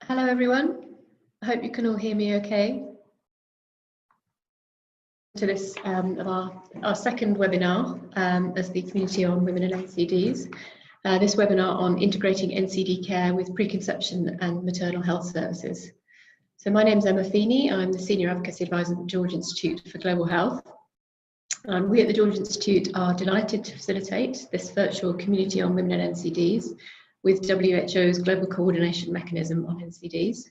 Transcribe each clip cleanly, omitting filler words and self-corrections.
Hello everyone, I hope you can all hear me okay. To this our second webinar as the community on women and NCDs. This webinar on integrating NCD care with preconception and maternal health services. So my name is Emma Feeney, I'm the Senior Advocacy Advisor at the George Institute for Global Health. We at the George Institute are delighted to facilitate this virtual community on women and NCDs with WHO's Global Coordination Mechanism on NCDs.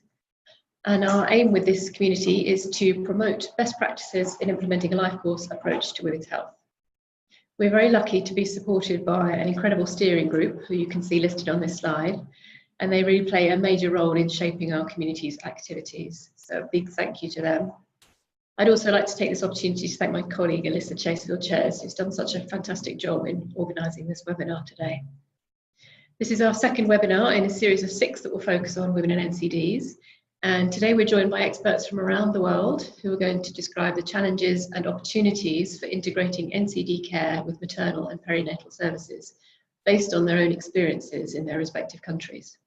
And our aim with this community is to promote best practices in implementing a life course approach to women's health. We're very lucky to be supported by an incredible steering group who you can see listed on this slide, and they really play a major role in shaping our community's activities. So a big thank you to them. I'd also like to take this opportunity to thank my colleague Alyssa Chasefield-Chairs, who's done such a fantastic job in organising this webinar today. This is our second webinar in a series of 6 that will focus on women and NCDs. And today we're joined by experts from around the world who are going to describe the challenges and opportunities for integrating NCD care with maternal and perinatal services based on their own experiences in their respective countries.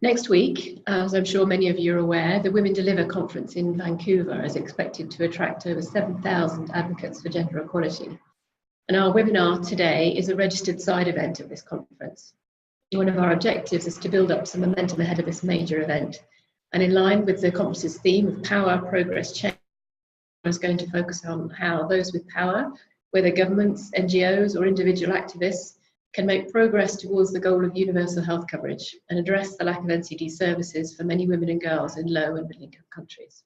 Next week, as I'm sure many of you are aware, the Women Deliver conference in Vancouver is expected to attract over 7,000 advocates for gender equality. And our webinar today is a registered side event of this conference. One of our objectives is to build up some momentum ahead of this major event. And in line with the conference's theme of power, progress, change, I was going to focus on how those with power, whether governments, NGOs or individual activists, can make progress towards the goal of universal health coverage and address the lack of NCD services for many women and girls in low and middle income countries.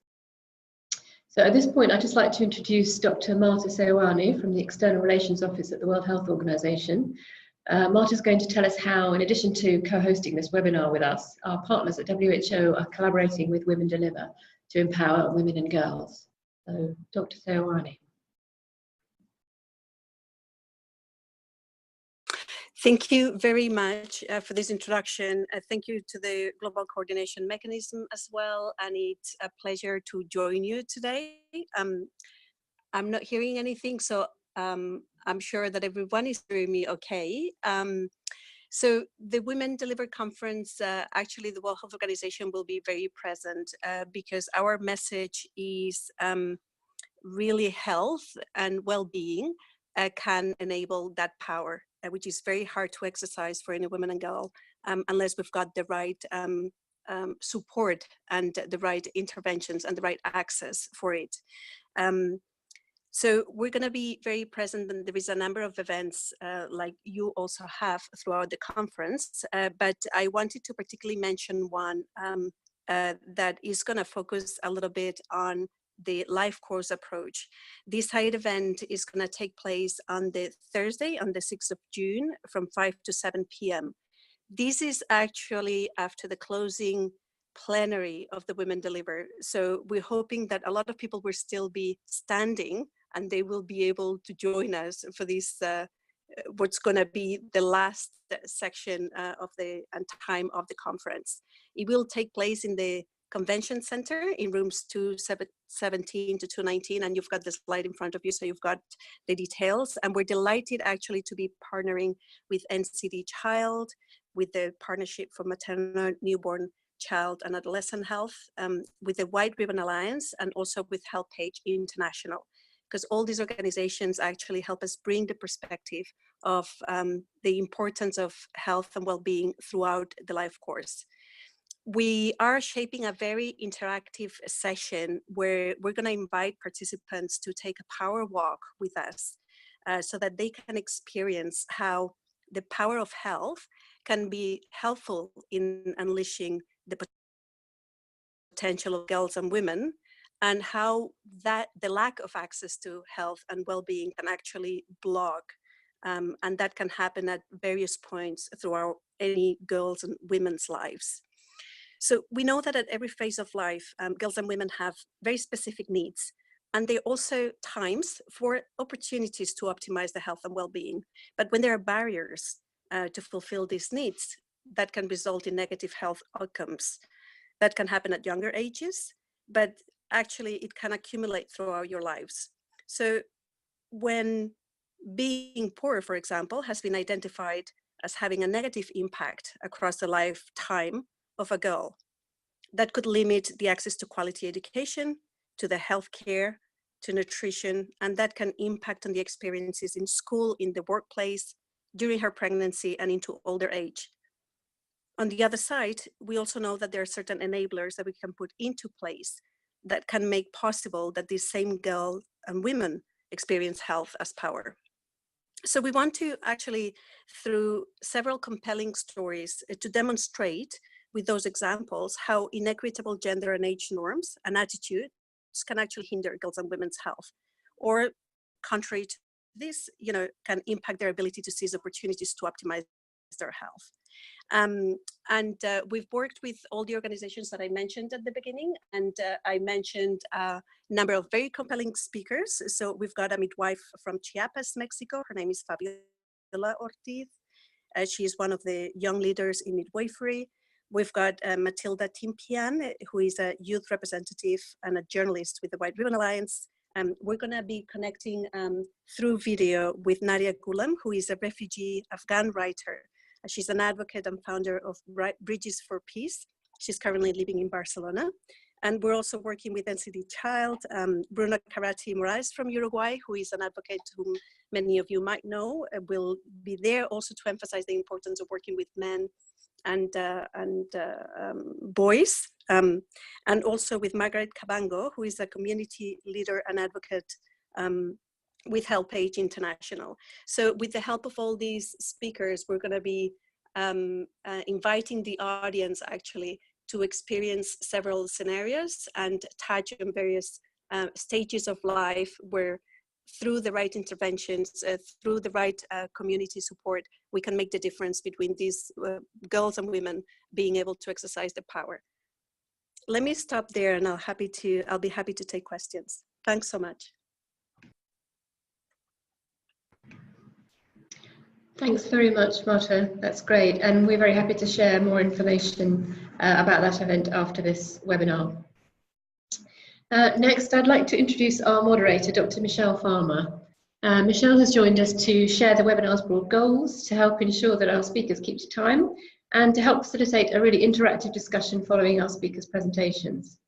So at this point, I'd just like to introduce Dr. Marta Seoane from the External Relations Office at the World Health Organization. Marta's going to tell us how, in addition to co-hosting this webinar with us, our partners at WHO are collaborating with Women Deliver to empower women and girls. So, Dr. Seoane. Thank you very much for this introduction. Thank you to the Global Coordination Mechanism as well, and it's a pleasure to join you today. I'm not hearing anything, so I'm sure that everyone is hearing me okay. So the Women Deliver Conference, actually the World Health Organization will be very present because our message is really health and well-being can enable that power, which is very hard to exercise for any woman and girl unless we've got the right support and the right interventions and the right access for it. So we're going to be very present, and there is a number of events like you also have throughout the conference, but I wanted to particularly mention one that is going to focus a little bit on the life course approach. This side event is going to take place on the Thursday, on the 6th of June from 5 to 7 p.m. This is actually after the closing plenary of the Women Deliver. So we're hoping that a lot of people will still be standing and they will be able to join us for this, what's going to be the last section of the time of the conference. It will take place in the Convention Center in rooms 217 to 219, and you've got the slide in front of you, so you've got the details. And we're delighted actually to be partnering with NCD Child, with the Partnership for Maternal, Newborn, Child and Adolescent Health, with the White Ribbon Alliance, and also with HealthPage International, because all these organizations actually help us bring the perspective of the importance of health and well-being throughout the life course. We are shaping a very interactive session where we're going to invite participants to take a power walk with us so that they can experience how the power of health can be helpful in unleashing the potential of girls and women, and how that the lack of access to health and well-being can actually block, and that can happen at various points throughout any girls' and women's lives. So we know that at every phase of life, girls and women have very specific needs, and there are also times for opportunities to optimize the health and well-being. But when there are barriers to fulfill these needs, that can result in negative health outcomes. That can happen at younger ages, but actually it can accumulate throughout your lives. So when being poor, for example, has been identified as having a negative impact across the lifetime of a girl that could limit the access to quality education, to the healthcare, to nutrition, and that can impact on the experiences in school, in the workplace, during her pregnancy, and into older age. On the other side, we also know that there are certain enablers that we can put into place that can make possible that these same girls and women experience health as power. So we want to actually, through several compelling stories, to demonstrate with those examples how inequitable gender and age norms and attitudes can actually hinder girls' and women's health, or contrary to this, can impact their ability to seize opportunities to optimize their health. We've worked with all the organizations that I mentioned at the beginning, and I mentioned a number of very compelling speakers. So we've got a midwife from Chiapas, Mexico. Her name is Fabiola Ortiz. She is one of the young leaders in midwifery. We've got Matilda Timpian, who is a youth representative and a journalist with the White Ribbon Alliance. We're going to be connecting through video with Nadia Ghulam, who is a refugee Afghan writer. She's an advocate and founder of Bridges for Peace. She's currently living in Barcelona. And we're also working with NCD Child, Bruno Carati Moraes from Uruguay, who is an advocate whom many of you might know, will be there also to emphasize the importance of working with men and boys. And also with Margaret Cabango, who is a community leader and advocate with HelpAge International. So with the help of all these speakers, we're going to be inviting the audience actually to experience several scenarios and touch on various stages of life where through the right interventions, through the right community support, we can make the difference between these girls and women being able to exercise their power. Let me stop there, and I'll be happy to take questions. Thanks so much. Thanks very much, Marta. That's great. And we're very happy to share more information about that event after this webinar. Next, I'd like to introduce our moderator, Dr. Michelle Farmer. Michelle has joined us to share the webinar's broad goals, to help ensure that our speakers keep to time, and to help facilitate a really interactive discussion following our speakers' presentations.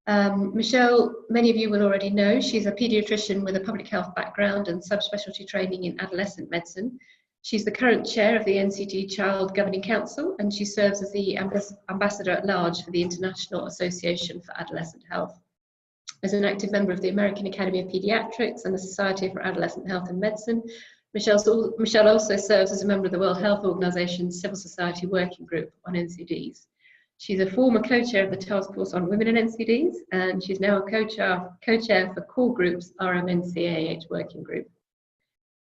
Michelle, many of you will already know, she's a paediatrician with a public health background and subspecialty training in adolescent medicine. She's the current chair of the NCD Child Governing Council, and she serves as the ambassador at large for the International Association for Adolescent Health. As an active member of the American Academy of Pediatrics and the Society for Adolescent Health and Medicine, Michelle also serves as a member of the World Health Organization's Civil Society Working Group on NCDs. She's a former co-chair of the Task Force on Women and NCDs, and she's now a co-chair for Core Group's RMNCAH Working Group.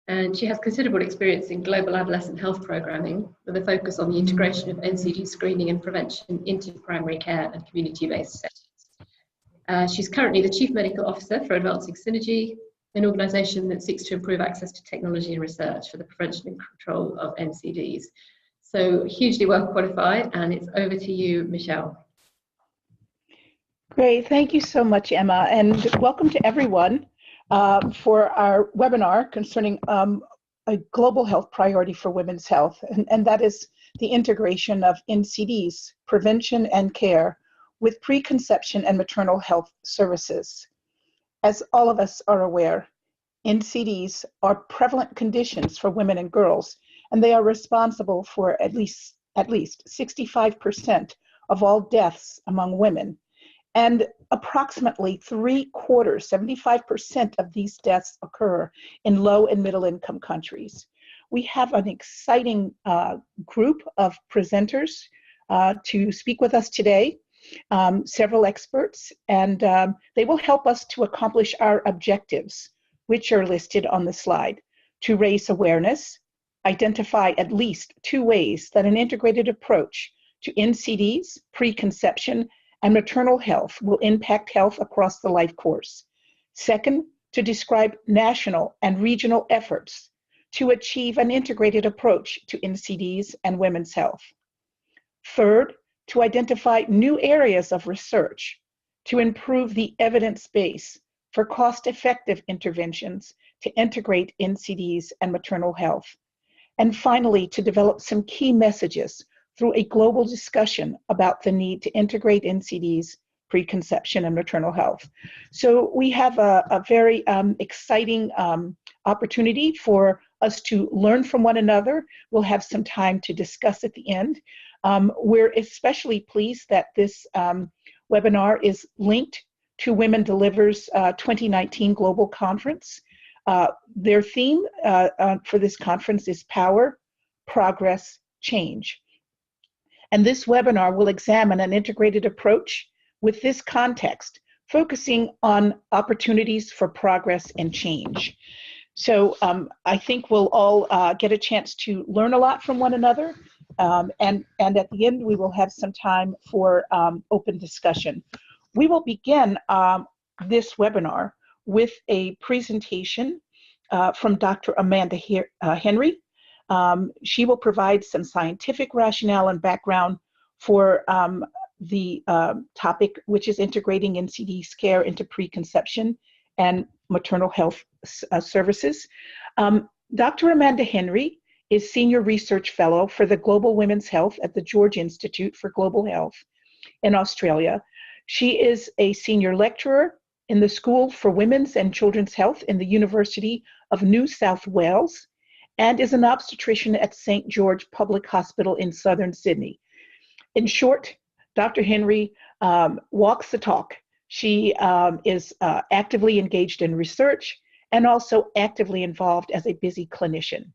And she has considerable experience in global adolescent health programming with a focus on the integration of NCD screening and prevention into primary care and community-based settings. She's currently the Chief Medical Officer for Advancing Synergy, an organisation that seeks to improve access to technology and research for the prevention and control of NCDs. So hugely well qualified, and it's over to you, Michelle. Great, thank you so much, Emma, and welcome to everyone for our webinar concerning a global health priority for women's health, and that is the integration of NCDs, prevention and care, with preconception and maternal health services. As all of us are aware, NCDs are prevalent conditions for women and girls, and they are responsible for at least 65% of all deaths among women. And approximately 75% of these deaths occur in low and middle income countries. We have an exciting group of presenters to speak with us today, several experts, and they will help us to accomplish our objectives, which are listed on the slide: to raise awareness, identify at least 2 ways that an integrated approach to NCDs, preconception, and maternal health will impact health across the life course. Second, to describe national and regional efforts to achieve an integrated approach to NCDs and women's health. Third, to identify new areas of research to improve the evidence base for cost-effective interventions to integrate NCDs and maternal health. And finally, to develop some key messages through a global discussion about the need to integrate NCDs, preconception, and maternal health. So we have a very exciting opportunity for us to learn from one another. We'll have some time to discuss at the end. We're especially pleased that this webinar is linked to Women Delivers 2019 Global Conference. Their theme for this conference is Power, Progress, Change. And this webinar will examine an integrated approach with this context, focusing on opportunities for progress and change. So I think we'll all get a chance to learn a lot from one another. And at the end, we will have some time for open discussion. We will begin this webinar with a presentation from Dr. Amanda Henry. She will provide some scientific rationale and background for the topic, which is integrating NCDs care into preconception and maternal health services. Dr. Amanda Henry is Senior Research Fellow for the Global Women's Health at the George Institute for Global Health in Australia. She is a Senior Lecturer in the School for Women's and Children's Health in the University of New South Wales and is an obstetrician at St. George Public Hospital in southern Sydney. In short, Dr. Henry walks the talk. She is actively engaged in research and also actively involved as a busy clinician.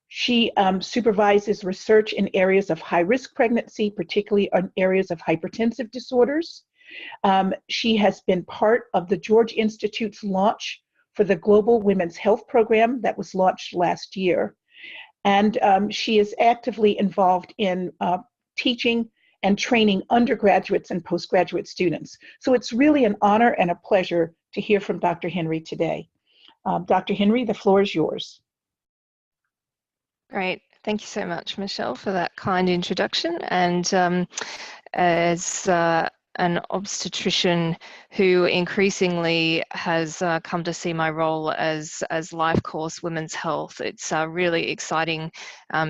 She supervises research in areas of high-risk pregnancy, particularly in areas of hypertensive disorders. She has been part of the George Institute's launch for the Global Women's Health Program that was launched last year. And she is actively involved in teaching and training undergraduates and postgraduate students. So it's really an honor and a pleasure to hear from Dr. Henry today. Dr. Henry, the floor is yours. Great. Thank you so much, Michelle, for that kind introduction. And as an obstetrician who increasingly has come to see my role as life course women's health, it's really exciting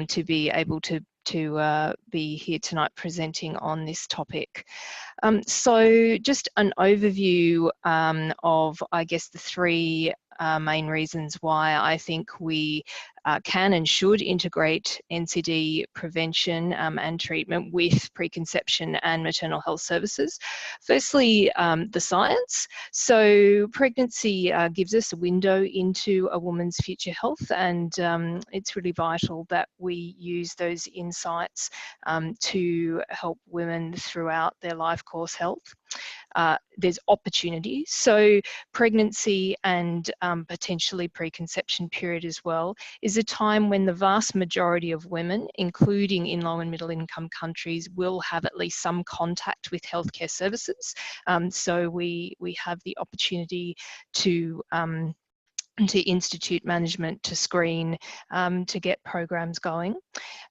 to be able to be here tonight presenting on this topic. So just an overview of, I guess, the three main reasons why I think we can and should integrate NCD prevention and treatment with preconception and maternal health services. Firstly, the science. So pregnancy gives us a window into a woman's future health, and it's really vital that we use those insights to help women throughout their life course health. There's opportunity. So pregnancy and potentially preconception period as well is a time when the vast majority of women, including in low and middle income countries, will have at least some contact with healthcare services. So we have the opportunity to institute management, to screen, to get programs going.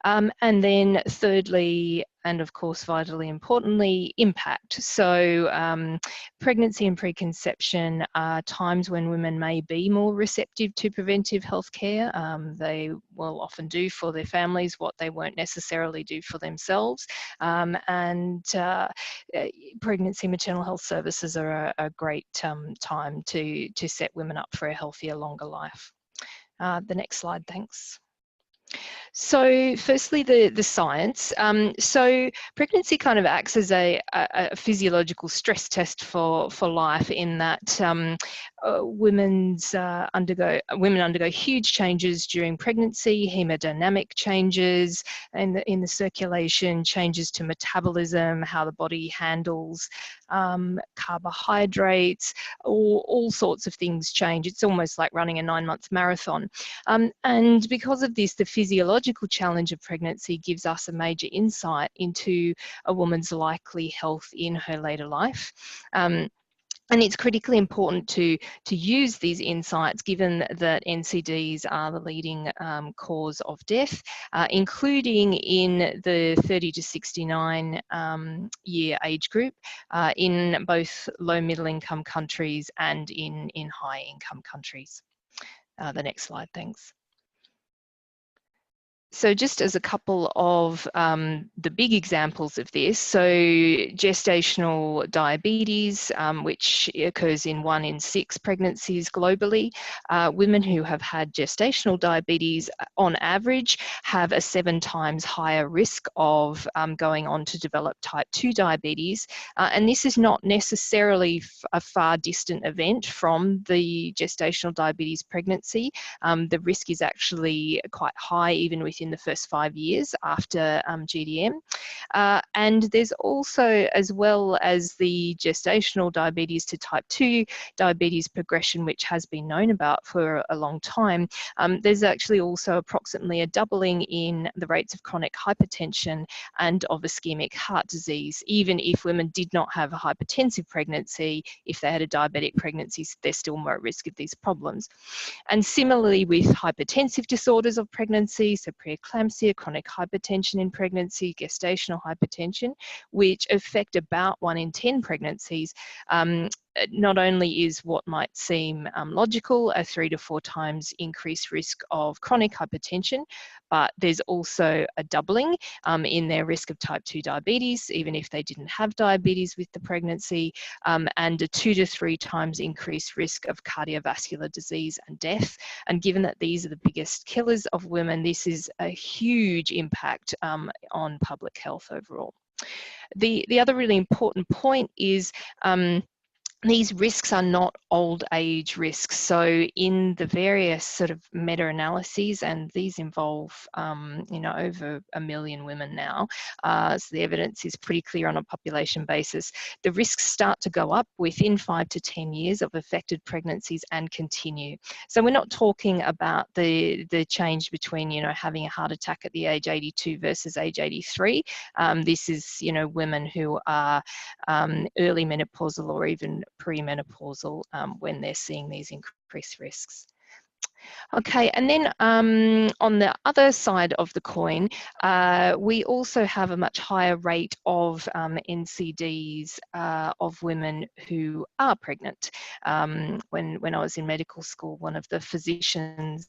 And then thirdly, and of course vitally importantly, impact. So pregnancy and preconception are times when women may be more receptive to preventive health care. They will often do for their families what they won't necessarily do for themselves. Pregnancy maternal health services are a great time to set women up for a healthier, longer life. The next slide, thanks. So firstly, the science. So pregnancy kind of acts as a physiological stress test for life, in that women undergo huge changes during pregnancy, hemodynamic changes in the circulation, changes to metabolism, how the body handles carbohydrates, all sorts of things change. It's almost like running a 9-month marathon. And because of this, the physiological challenge of pregnancy gives us a major insight into a woman's likely health in her later life. And it's critically important to use these insights, given that NCDs are the leading cause of death, including in the 30 to 69 year age group, in both low middle income countries and in high income countries. The next slide, thanks. So just as a couple of the big examples of this, so gestational diabetes, which occurs in 1 in 6 pregnancies globally. Women who have had gestational diabetes on average have a 7 times higher risk of going on to develop type 2 diabetes. And this is not necessarily a far distant event from the gestational diabetes pregnancy. The risk is actually quite high even within the first 5 years after GDM. And there's also, as well as the gestational diabetes to type 2 diabetes progression, which has been known about for a long time, there's actually also approximately a doubling in the rates of chronic hypertension and of ischemic heart disease. Even if women did not have a hypertensive pregnancy, if they had a diabetic pregnancy, they're still more at risk of these problems. And similarly with hypertensive disorders of pregnancy, so preeclampsia, chronic hypertension in pregnancy, gestational hypertension, which affect about 1 in 10 pregnancies, not only is what might seem logical, a 3 to 4 times increased risk of chronic hypertension, but there's also a doubling in their risk of type 2 diabetes, even if they didn't have diabetes with the pregnancy, and a 2 to 3 times increased risk of cardiovascular disease and death. And given that these are the biggest killers of women, this is a huge impact on public health overall. The other really important point is these risks are not old age risks. So in the various sort of meta-analyses, and these involve, you know, over 1 million women now, so the evidence is pretty clear on a population basis, the risks start to go up within 5 to 10 years of affected pregnancies and continue. So we're not talking about the change between, you know, having a heart attack at the age 82 versus age 83. This is, you know, women who are early menopausal or even premenopausal when they're seeing these increased risks. Okay, and then on the other side of the coin, we also have a much higher rate of NCDs of women who are pregnant. When I was in medical school, one of the physicians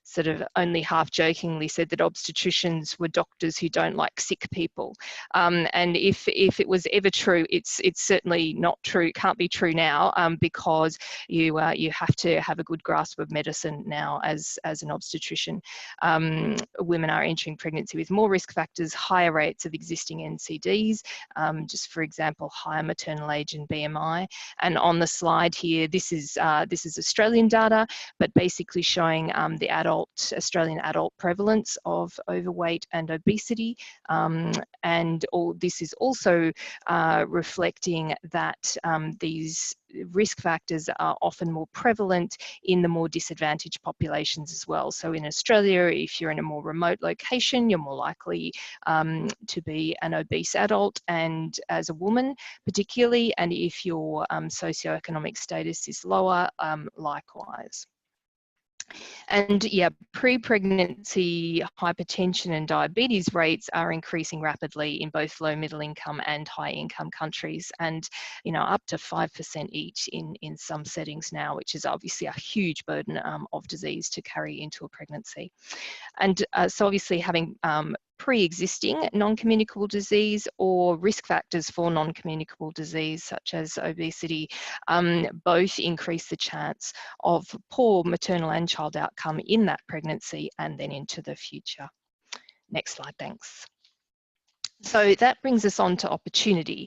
sort of only half jokingly said that obstetricians were doctors who don't like sick people. And if it was ever true, it's certainly not true, can't be true now, because you have to have a good grasp of medicine now as an obstetrician. Women are entering pregnancy with more risk factors, higher rates of existing NCDs, just for example, higher maternal age and BMI. And on the slide here, this is Australian data, but basically showing the Australian adult prevalence of overweight and obesity, and this is also reflecting that these risk factors are often more prevalent in the more disadvantaged populations as well. So in Australia, if you're in a more remote location, you're more likely to be an obese adult, and as a woman particularly, and if your socioeconomic status is lower, likewise. And yeah, pre-pregnancy hypertension and diabetes rates are increasing rapidly in both low middle income and high income countries, and you know, up to 5% each in some settings now, which is obviously a huge burden of disease to carry into a pregnancy. And so obviously having pre-existing non-communicable disease or risk factors for non-communicable disease such as obesity both increase the chance of poor maternal and child outcome in that pregnancy and then into the future. Next slide, thanks. So that brings us on to opportunity,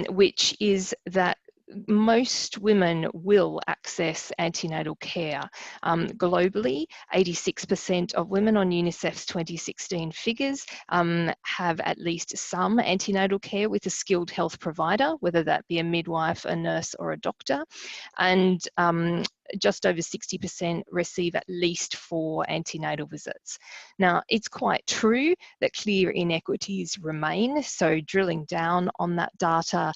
which is that most women will access antenatal care. Globally, 86% of women on UNICEF's 2016 figures have at least some antenatal care with a skilled health provider, whether that be a midwife, a nurse, or a doctor. And just over 60% receive at least 4 antenatal visits. Now, it's quite true that clear inequities remain. So drilling down on that data,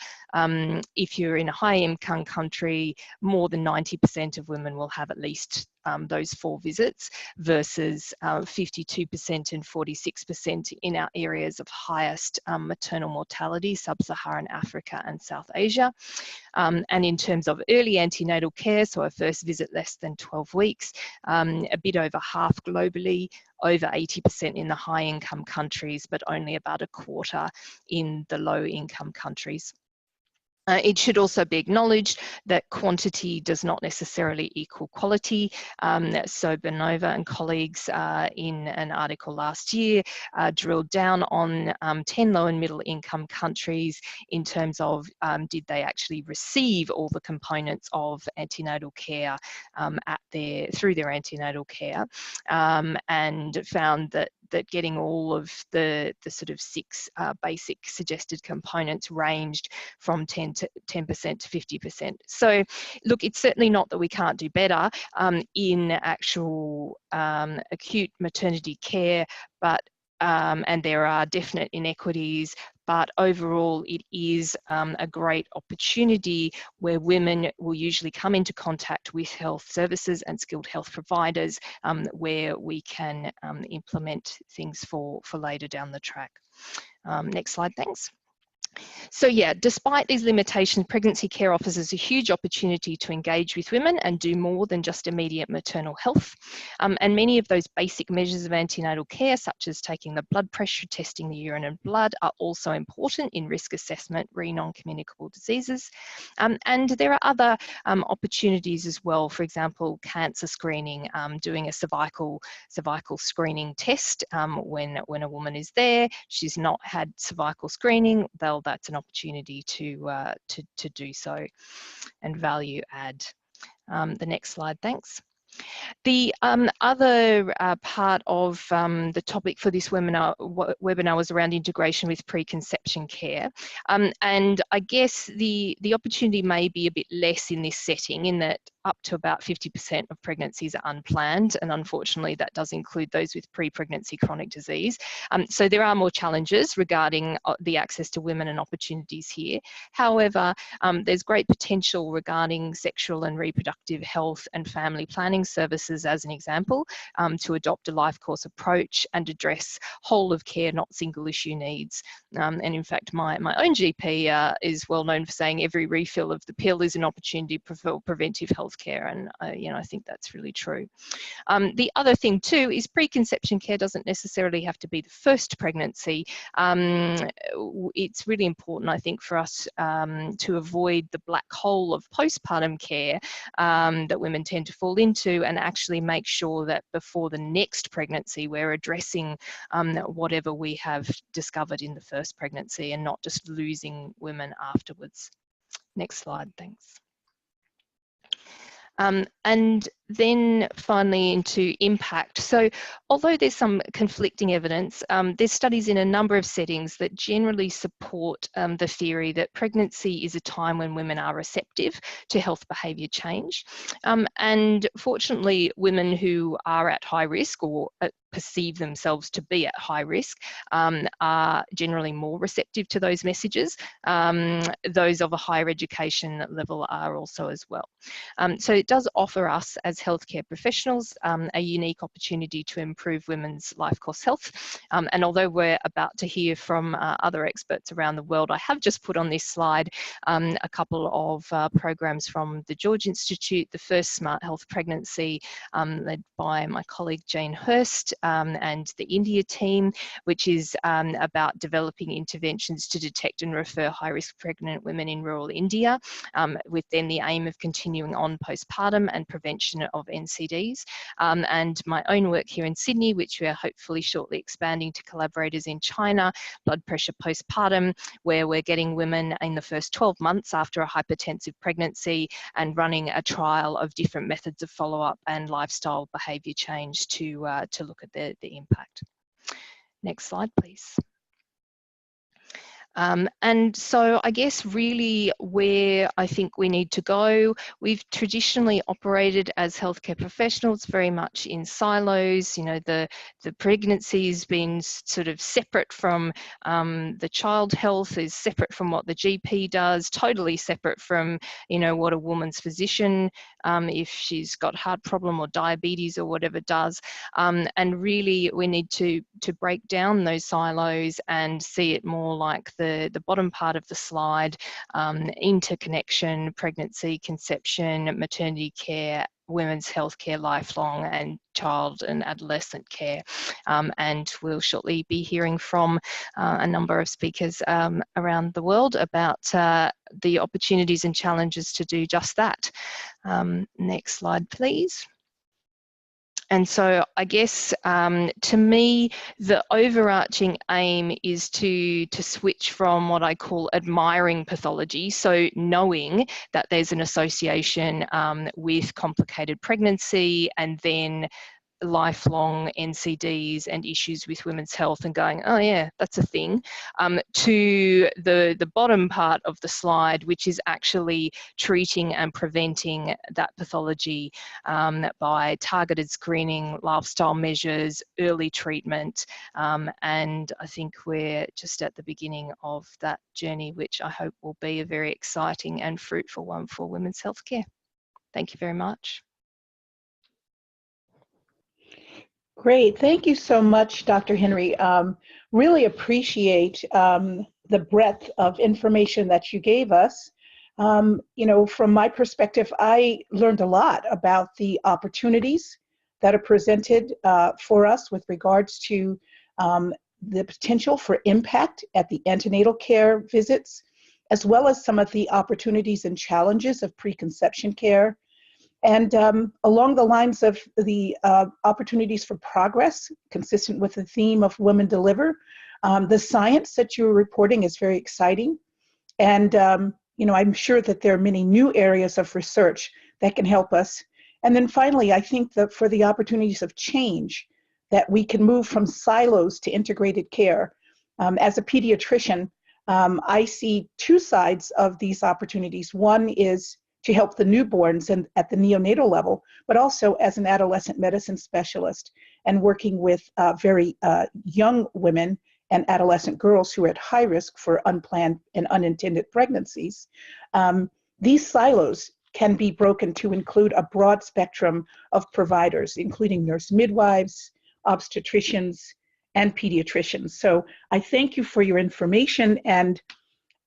if you're in a high income country, more than 90% of women will have at least those 4 visits versus 52% and 46% in our areas of highest maternal mortality, Sub-Saharan Africa and South Asia. And in terms of early antenatal care, so a first visit less than 12 weeks, a bit over half globally, over 80% in the high income countries, but only about a quarter in the low income countries. It should also be acknowledged that quantity does not necessarily equal quality. So Benova and colleagues in an article last year drilled down on 10 low and middle income countries in terms of did they actually receive all the components of antenatal care through their antenatal care, and found that getting all of the sort of 6 basic suggested components ranged from 10% to 50%. So look, it's certainly not that we can't do better in actual acute maternity care, but and there are definite inequities, but overall it is a great opportunity where women will usually come into contact with health services and skilled health providers where we can implement things for later down the track. Next slide, thanks. So yeah, despite these limitations, pregnancy care offers us a huge opportunity to engage with women and do more than just immediate maternal health. And many of those basic measures of antenatal care, such as taking the blood pressure, testing the urine and blood, are also important in risk assessment re non-communicable diseases. And there are other opportunities as well. For example, cancer screening, doing a cervical screening test when a woman is there, she's not had cervical screening, that's an opportunity to do so and value add. The next slide, thanks. The other part of the topic for this webinar was around integration with preconception care. And I guess the opportunity may be a bit less in this setting, in that up to about 50% of pregnancies are unplanned, and unfortunately that does include those with pre-pregnancy chronic disease. So there are more challenges regarding the access to women and opportunities here. However, there's great potential regarding sexual and reproductive health and family planning services, as an example, to adopt a life course approach and address whole of care, not single issue needs. And in fact, my own GP is well known for saying every refill of the pill is an opportunity for preventive health care, and I think that's really true. The other thing too is preconception care doesn't necessarily have to be the first pregnancy. It's really important, I think, for us to avoid the black hole of postpartum care that women tend to fall into, and actually make sure that before the next pregnancy we're addressing whatever we have discovered in the first pregnancy, and not just losing women afterwards. Next slide, thanks. And then finally into impact. So although there's some conflicting evidence, there's studies in a number of settings that generally support the theory that pregnancy is a time when women are receptive to health behaviour change. And fortunately, women who are at high risk or perceive themselves to be at high risk are generally more receptive to those messages. Those of a higher education level are also as well. So it does offer us as healthcare professionals a unique opportunity to improve women's life course health. And although we're about to hear from other experts around the world, I have just put on this slide a couple of programs from the George Institute, the first Smart Health Pregnancy, led by my colleague Jane Hurst, and the India team, which is about developing interventions to detect and refer high-risk pregnant women in rural India, with then the aim of continuing on postpartum and prevention of NCDs. And my own work here in Sydney, which we are hopefully shortly expanding to collaborators in China, blood pressure postpartum, where we're getting women in the first 12 months after a hypertensive pregnancy and running a trial of different methods of follow-up and lifestyle behaviour change to look at the impact. Next slide, please. And so I guess really where I think we need to go, we've traditionally operated as healthcare professionals very much in silos. You know, the pregnancy's been sort of separate from the child health, is separate from what the GP does, totally separate from, you know, what a woman's physician, if she's got heart problem or diabetes or whatever, does. And really we need to break down those silos and see it more like the bottom part of the slide, interconnection, pregnancy, conception, maternity care, women's healthcare, lifelong, and child and adolescent care. And we'll shortly be hearing from a number of speakers around the world about the opportunities and challenges to do just that. Next slide, please. And so I guess to me, the overarching aim is to switch from what I call admiring pathology, so knowing that there's an association with complicated pregnancy and then lifelong NCDs and issues with women's health, and going, oh yeah, that's a thing, to the bottom part of the slide, which is actually treating and preventing that pathology by targeted screening, lifestyle measures, early treatment, and I think we're just at the beginning of that journey, which I hope will be a very exciting and fruitful one for women's healthcare. Thank you very much. Great. Thank you so much, Dr. Henry. Really appreciate the breadth of information that you gave us. You know, from my perspective, I learned a lot about the opportunities that are presented for us with regards to the potential for impact at the antenatal care visits, as well as some of the opportunities and challenges of preconception care. And along the lines of the opportunities for progress, consistent with the theme of Women Deliver, the science that you're reporting is very exciting. And, you know, I'm sure that there are many new areas of research that can help us. And then finally, I think that for the opportunities of change, that we can move from silos to integrated care. As a pediatrician, I see two sides of these opportunities. One is to help the newborns and at the neonatal level, but also as an adolescent medicine specialist and working with very young women and adolescent girls who are at high risk for unplanned and unintended pregnancies. These silos can be broken to include a broad spectrum of providers, including nurse midwives, obstetricians, and pediatricians. So I thank you for your information, and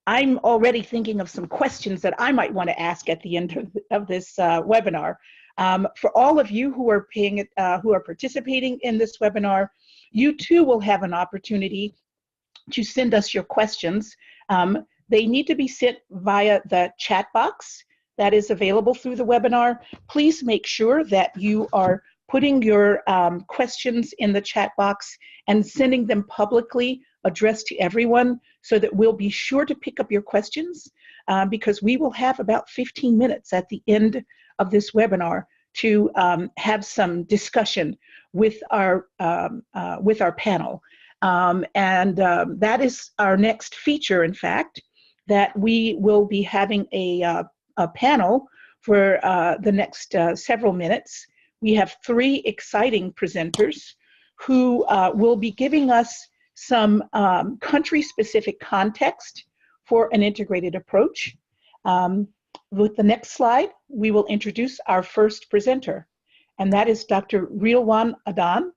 I'm already thinking of some questions that I might want to ask at the end of this webinar. For all of you who are who are participating in this webinar, you too will have an opportunity to send us your questions. They need to be sent via the chat box that is available through the webinar. Please make sure that you are putting your questions in the chat box and sending them publicly, addressed to everyone, so that we'll be sure to pick up your questions, because we will have about 15 minutes at the end of this webinar to have some discussion with our panel. That is our next feature, in fact, that we will be having a panel for the next several minutes. We have three exciting presenters who will be giving us some country-specific context for an integrated approach. With the next slide, we will introduce our first presenter, and that is Dr. Rilwan Adan.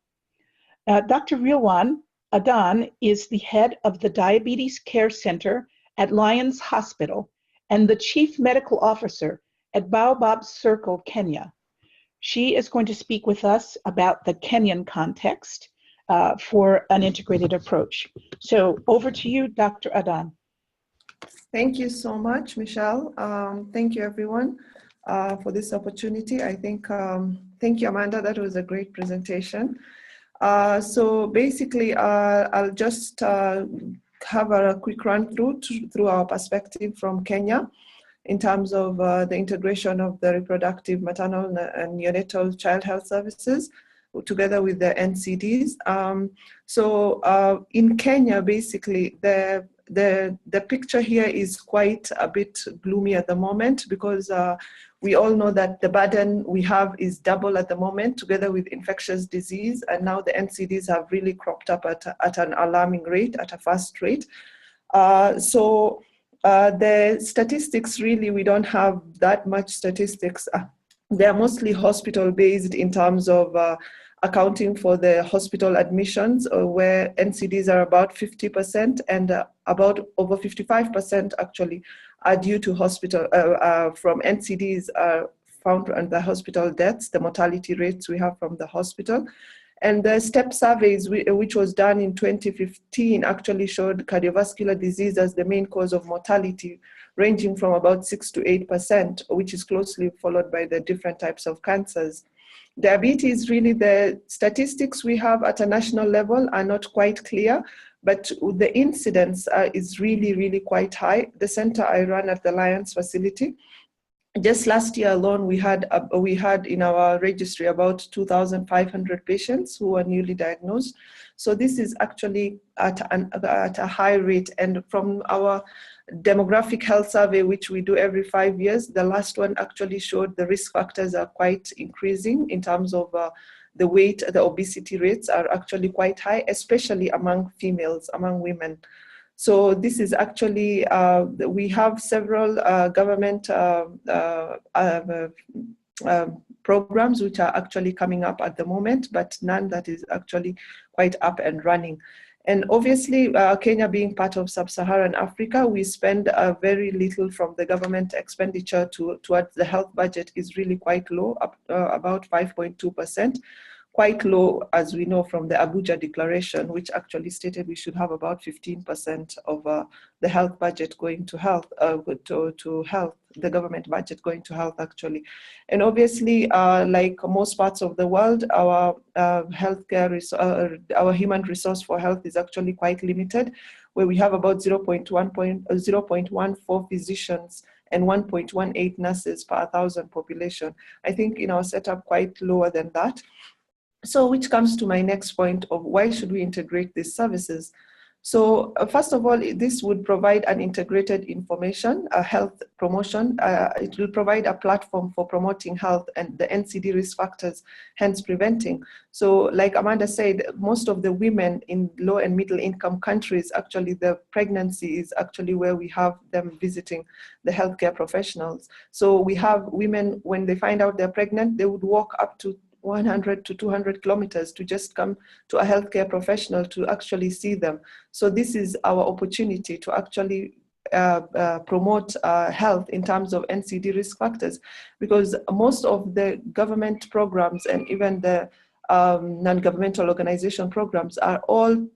Dr. Rilwan Adan is the head of the Diabetes Care Center at Lions Hospital and the Chief Medical Officer at Baobab Circle, Kenya. She is going to speak with us about the Kenyan context for an integrated approach. So over to you, Dr. Adan. Thank you so much, Michelle. Thank you, everyone, for this opportunity. I think, thank you, Amanda. That was a great presentation. So basically, I'll just cover a quick run through our perspective from Kenya in terms of the integration of the reproductive, maternal, and neonatal child health services together with the NCDs. In Kenya, basically, the picture here is quite a bit gloomy at the moment, because we all know that the burden we have is double at the moment, together with infectious disease, and now the NCDs have really cropped up at an alarming rate, at a fast rate. The statistics, really, we don't have that much statistics. They're mostly hospital-based in terms of accounting for the hospital admissions, where NCDs are about 50%, and about over 55% actually are due to hospital, from NCDs are found on the hospital deaths, the mortality rates we have from the hospital. And the STEP surveys, which was done in 2015, actually showed cardiovascular disease as the main cause of mortality, ranging from about 6 to 8%, which is closely followed by the different types of cancers. Diabetes, really, the statistics we have at a national level are not quite clear, but the incidence is really, really quite high. The center I run at the Lions facility, just last year alone, we had in our registry about 2,500 patients who were newly diagnosed. So this is actually at a high rate. And from our demographic health survey, which we do every 5 years, the last one actually showed the risk factors are quite increasing in terms of the weight. The obesity rates are actually quite high, especially among females, among women. So this is actually, we have several government programs which are actually coming up at the moment, but none that is actually quite up and running. And obviously, Kenya being part of sub-Saharan Africa, we spend very little from the government expenditure towards the health budget is really quite low, about 5.2%. Quite low, as we know from the Abuja Declaration, which actually stated we should have about 15% of the health budget going to health, to health, the government budget going to health, actually. And obviously, like most parts of the world, our our human resource for health is actually quite limited, where we have about 0.14 physicians and 1.18 nurses per 1,000 population. I think in our setup, quite lower than that. So which comes to my next point of why should we integrate these services? So first of all, this would provide an integrated information, a health promotion. It will provide a platform for promoting health and the NCD risk factors, hence preventing. So like Amanda said, most of the women in low and middle income countries, actually the pregnancy is actually where we have them visiting the healthcare professionals. So we have women, when they find out they're pregnant, they would walk up to 100 to 200 kilometers to just come to a healthcare professional to actually see them. So this is our opportunity to actually promote health in terms of NCD risk factors, because most of the government programs and even the non-governmental organization programs are all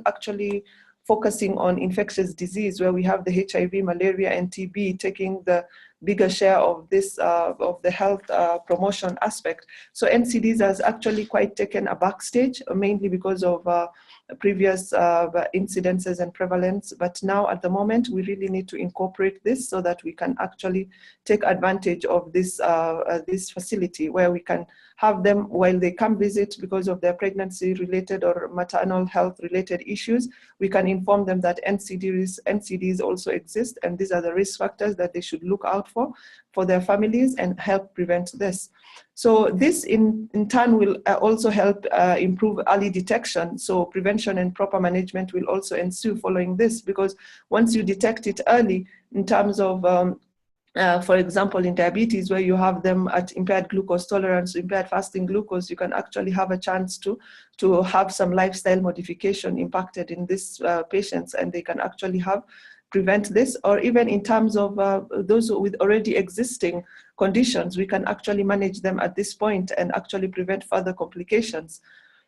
actually focusing on infectious disease, where we have the HIV, malaria, and TB taking the bigger share of this of the health promotion aspect. So NCDs has actually quite taken a backstage, mainly because of previous incidences and prevalence. But now at the moment, we really need to incorporate this so that we can actually take advantage of this this facility, where we can have them while they come visit because of their pregnancy related or maternal health related issues. We can inform them that NCDs also exist, and these are the risk factors that they should look out for their families and help prevent this. So this in turn will also help improve early detection. So prevention and proper management will also ensue following this, because once you detect it early in terms of for example, in diabetes, where you have them at impaired glucose tolerance, impaired fasting glucose, you can actually have a chance to have some lifestyle modification impacted in these patients, and they can actually prevent this. Or even in terms of those with already existing conditions, we can actually manage them at this point and actually prevent further complications.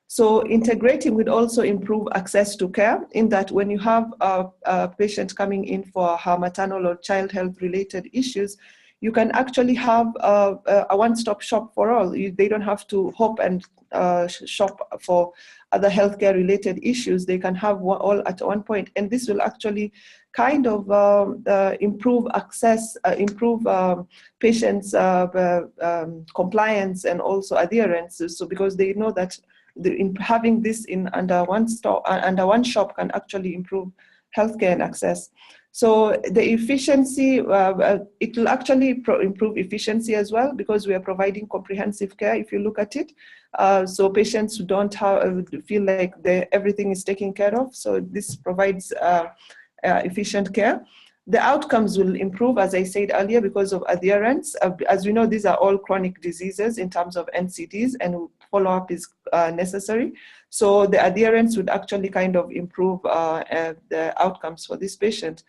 So integrating would also improve access to care, in that when you have a patient coming in for her maternal or child health related issues, you can actually have a one-stop shop for all. They don't have to hop and shop for other healthcare related issues, they can have all at one point. And this will actually kind of improve access, improve patients' compliance and also adherence. So because they know that having this under one store, under one shop, can actually improve healthcare and access. So the efficiency, it will actually improve efficiency as well, because we are providing comprehensive care if you look at it. So patients who don't feel like everything is taken care of. So this provides efficient care. The outcomes will improve, as I said earlier, because of adherence. As we know, these are all chronic diseases in terms of NCDs, and follow-up is necessary. So the adherence would actually kind of improve the outcomes for this patient.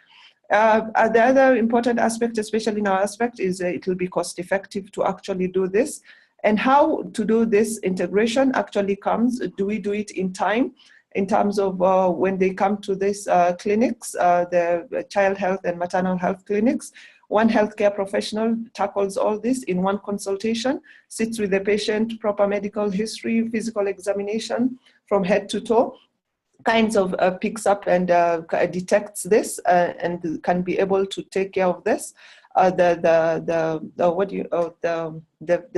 The other important aspect, especially in our aspect, is it will be cost effective to actually do this. And how to do this integration actually comes, do we do it in time? In terms of when they come to these clinics, the child health and maternal health clinics, one healthcare professional tackles all this in one consultation, sits with the patient, proper medical history, physical examination from head to toe, kinds of picks up and detects this and can be able to take care of this. The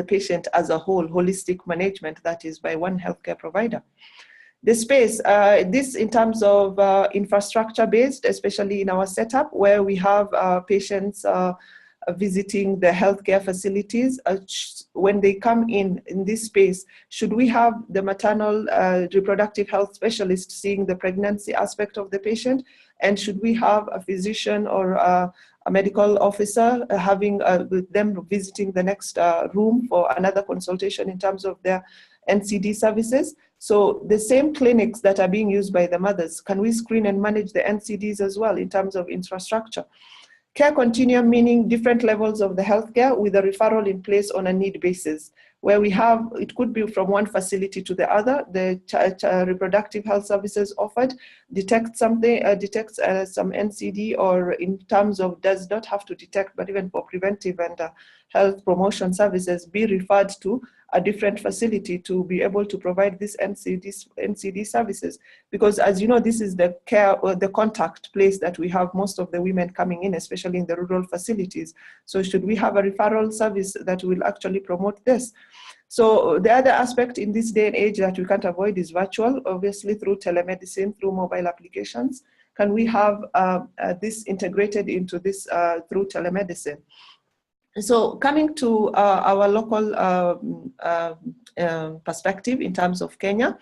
patient as a whole, holistic management, that is by one healthcare provider. The space, this in terms of infrastructure based, especially in our setup, where we have patients visiting the healthcare facilities. When they come in this space, should we have the maternal reproductive health specialist seeing the pregnancy aspect of the patient? And should we have a physician or a medical officer having with them visiting the next room for another consultation in terms of their NCD services? So the same clinics that are being used by the mothers, can we screen and manage the NCDs as well in terms of infrastructure? Care continuum, meaning different levels of the healthcare with a referral in place on a need basis, where we have, it could be from one facility to the other, the reproductive health services offered, detects some NCD, or in terms of does not have to detect, but even for preventive and health promotion services, be referred to a different facility to be able to provide these NCD services. Because as you know, this is the care or the contact place that we have most of the women coming in, especially in the rural facilities. So should we have a referral service that will actually promote this? So the other aspect in this day and age that we can't avoid is virtual, obviously through telemedicine, through mobile applications. Can we have this integrated into this through telemedicine? So coming to our local perspective in terms of Kenya,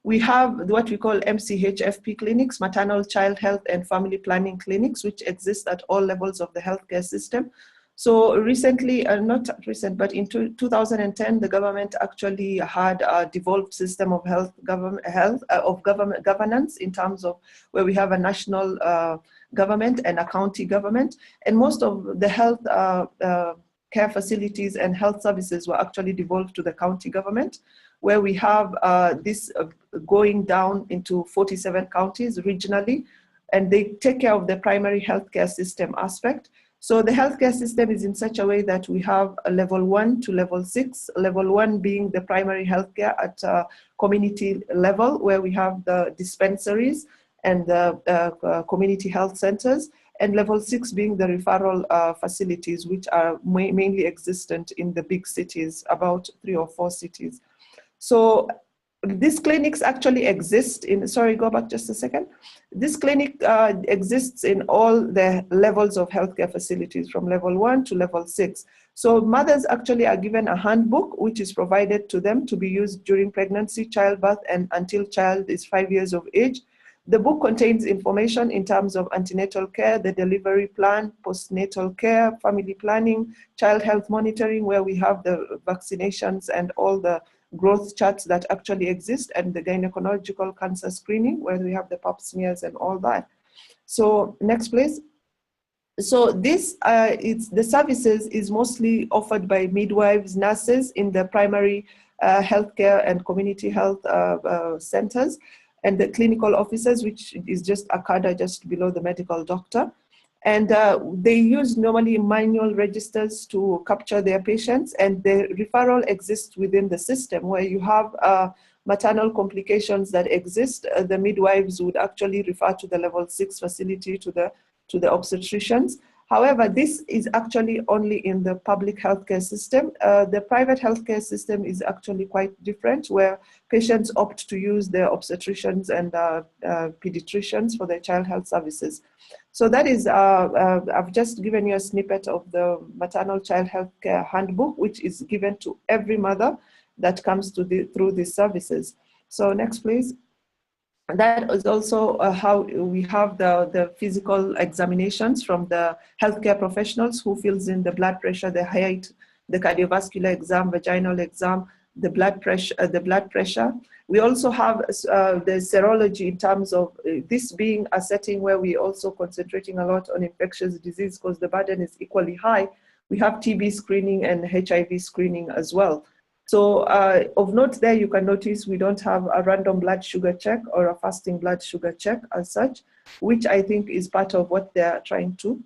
we have what we call MCHFP clinics, maternal child health and family planning clinics, which exist at all levels of the healthcare system. So recently, not recent, but in 2010, the government actually had a devolved system of governance in terms of where we have a national government and a county government, and most of the health care facilities and health services were actually devolved to the county government, where we have this going down into 47 counties regionally, and they take care of the primary healthcare system aspect. So the healthcare system is in such a way that we have a level 1 to level 6, level 1 being the primary healthcare at community level, where we have the dispensaries and the community health centers, and level 6 being the referral facilities, which are mainly existent in the big cities, about 3 or 4 cities. So these clinics actually exist in, sorry, go back just a second. This clinic exists in all the levels of healthcare facilities from level 1 to level 6. So mothers actually are given a handbook, which is provided to them to be used during pregnancy, childbirth, and until child is 5 years of age. The book contains information in terms of antenatal care, the delivery plan, postnatal care, family planning, child health monitoring, where we have the vaccinations and all the growth charts that actually exist, and the gynecological cancer screening, where we have the pap smears and all that. So next, please. So this, the services is mostly offered by midwives, nurses in the primary healthcare and community health centers, and the clinical officers, which is just a cadre just below the medical doctor. And they use normally manual registers to capture their patients, and the referral exists within the system, where you have maternal complications that exist, the midwives would actually refer to the level 6 facility to the obstetricians. However, this is actually only in the public healthcare system. The private healthcare system is actually quite different, where patients opt to use their obstetricians and pediatricians for their child health services. So that is, I've just given you a snippet of the maternal child health care handbook, which is given to every mother that comes to through these services. So next, please. That is also how we have the physical examinations from the healthcare professionals who fills in the blood pressure, the height, the cardiovascular exam, vaginal exam, the blood pressure. We also have the serology in terms of this being a setting where we also concentrating a lot on infectious disease because the burden is equally high. We have TB screening and HIV screening as well. So of note there, you can notice we don't have a random blood sugar check or a fasting blood sugar check as such, which I think is part of what they're trying to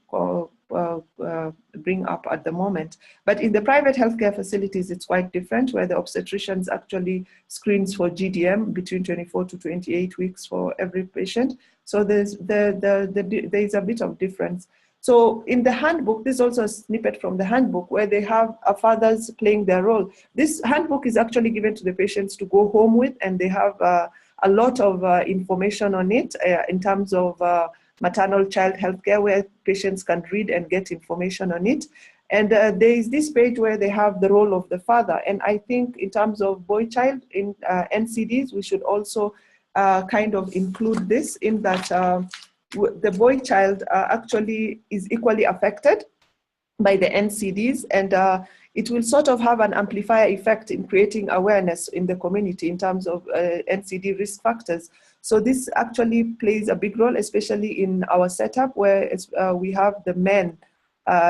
bring up at the moment. But in the private healthcare facilities, it's quite different, where the obstetricians actually screens for GDM between 24 to 28 weeks for every patient. So there's a bit of difference. So in the handbook, this is also a snippet from the handbook where they have fathers playing their role. This handbook is actually given to the patients to go home with, and they have a lot of information on it in terms of maternal child healthcare, where patients can read and get information on it. And there is this page where they have the role of the father. And I think in terms of boy child in NCDs, we should also kind of include this in that the boy child actually is equally affected by the NCDs, and it will sort of have an amplifier effect in creating awareness in the community in terms of NCD risk factors. So this actually plays a big role, especially in our setup where we have the men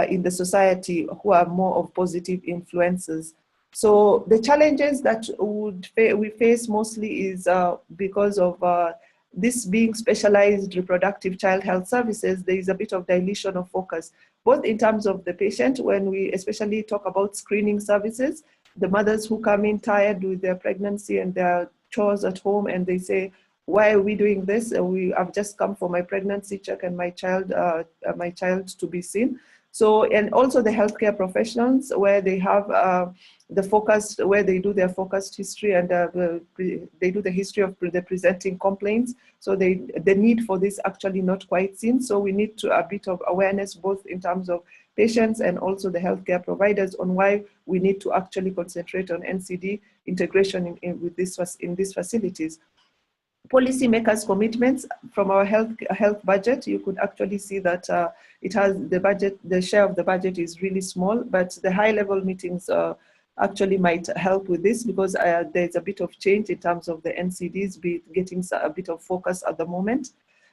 in the society who are more of positive influences. So the challenges that we face mostly is because of this being specialized reproductive child health services, there is a bit of dilution of focus, both in terms of the patient, when we especially talk about screening services, the mothers who come in tired with their pregnancy and their chores at home, and they say, why are we doing this? I've just come for my pregnancy check and my child to be seen. So, and also the healthcare professionals, where they have the focus, where they do their focused history, and they do the history of the presenting complaints. So the need for this actually not quite seen. So we need a bit of awareness, both in terms of patients and also the healthcare providers, on why we need to actually concentrate on NCD integration in these facilities. Policymakers' commitments from our health budget, you could actually see that it has the share of the budget is really small, but the high level meetings actually might help with this, because there's a bit of change in terms of the NCDs getting a bit of focus at the moment.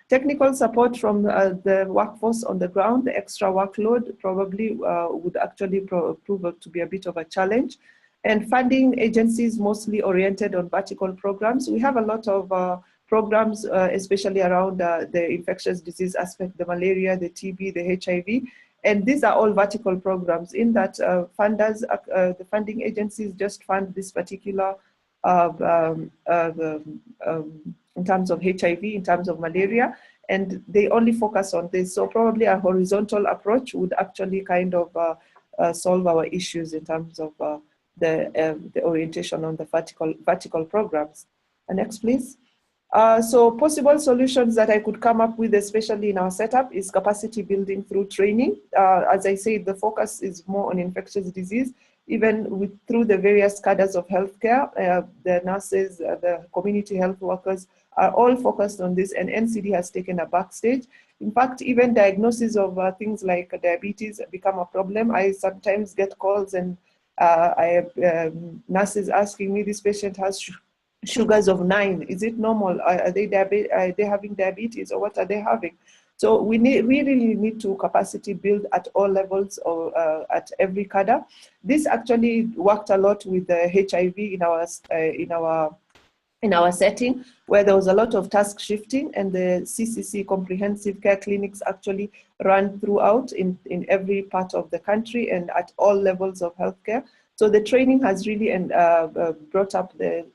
Technical support from the workforce on the ground, the extra workload probably would actually prove to be a bit of a challenge. And funding agencies mostly oriented on vertical programs. We have a lot of programs, especially around the infectious disease aspect, the malaria, the TB, the HIV. And these are all vertical programs in that funders, the funding agencies just fund this particular in terms of HIV, in terms of malaria, and they only focus on this. So probably a horizontal approach would actually kind of solve our issues in terms of the orientation on the vertical programs. Next, please. So possible solutions that I could come up with, especially in our setup, is capacity building through training. As I said, the focus is more on infectious disease, even through the various cadres of healthcare. The nurses, the community health workers are all focused on this, and NCD has taken a backstage. In fact, even diagnosis of things like diabetes become a problem. I sometimes get calls and I have nurses asking me, this patient has sugars of 9. Is it normal? Are they having diabetes, or what are they having? So we really need to capacity build at all levels, or at every cadre. This actually worked a lot with the HIV in our setting, where there was a lot of task shifting, and the CCC comprehensive care clinics actually ran throughout in every part of the country and at all levels of healthcare. So the training has really brought up the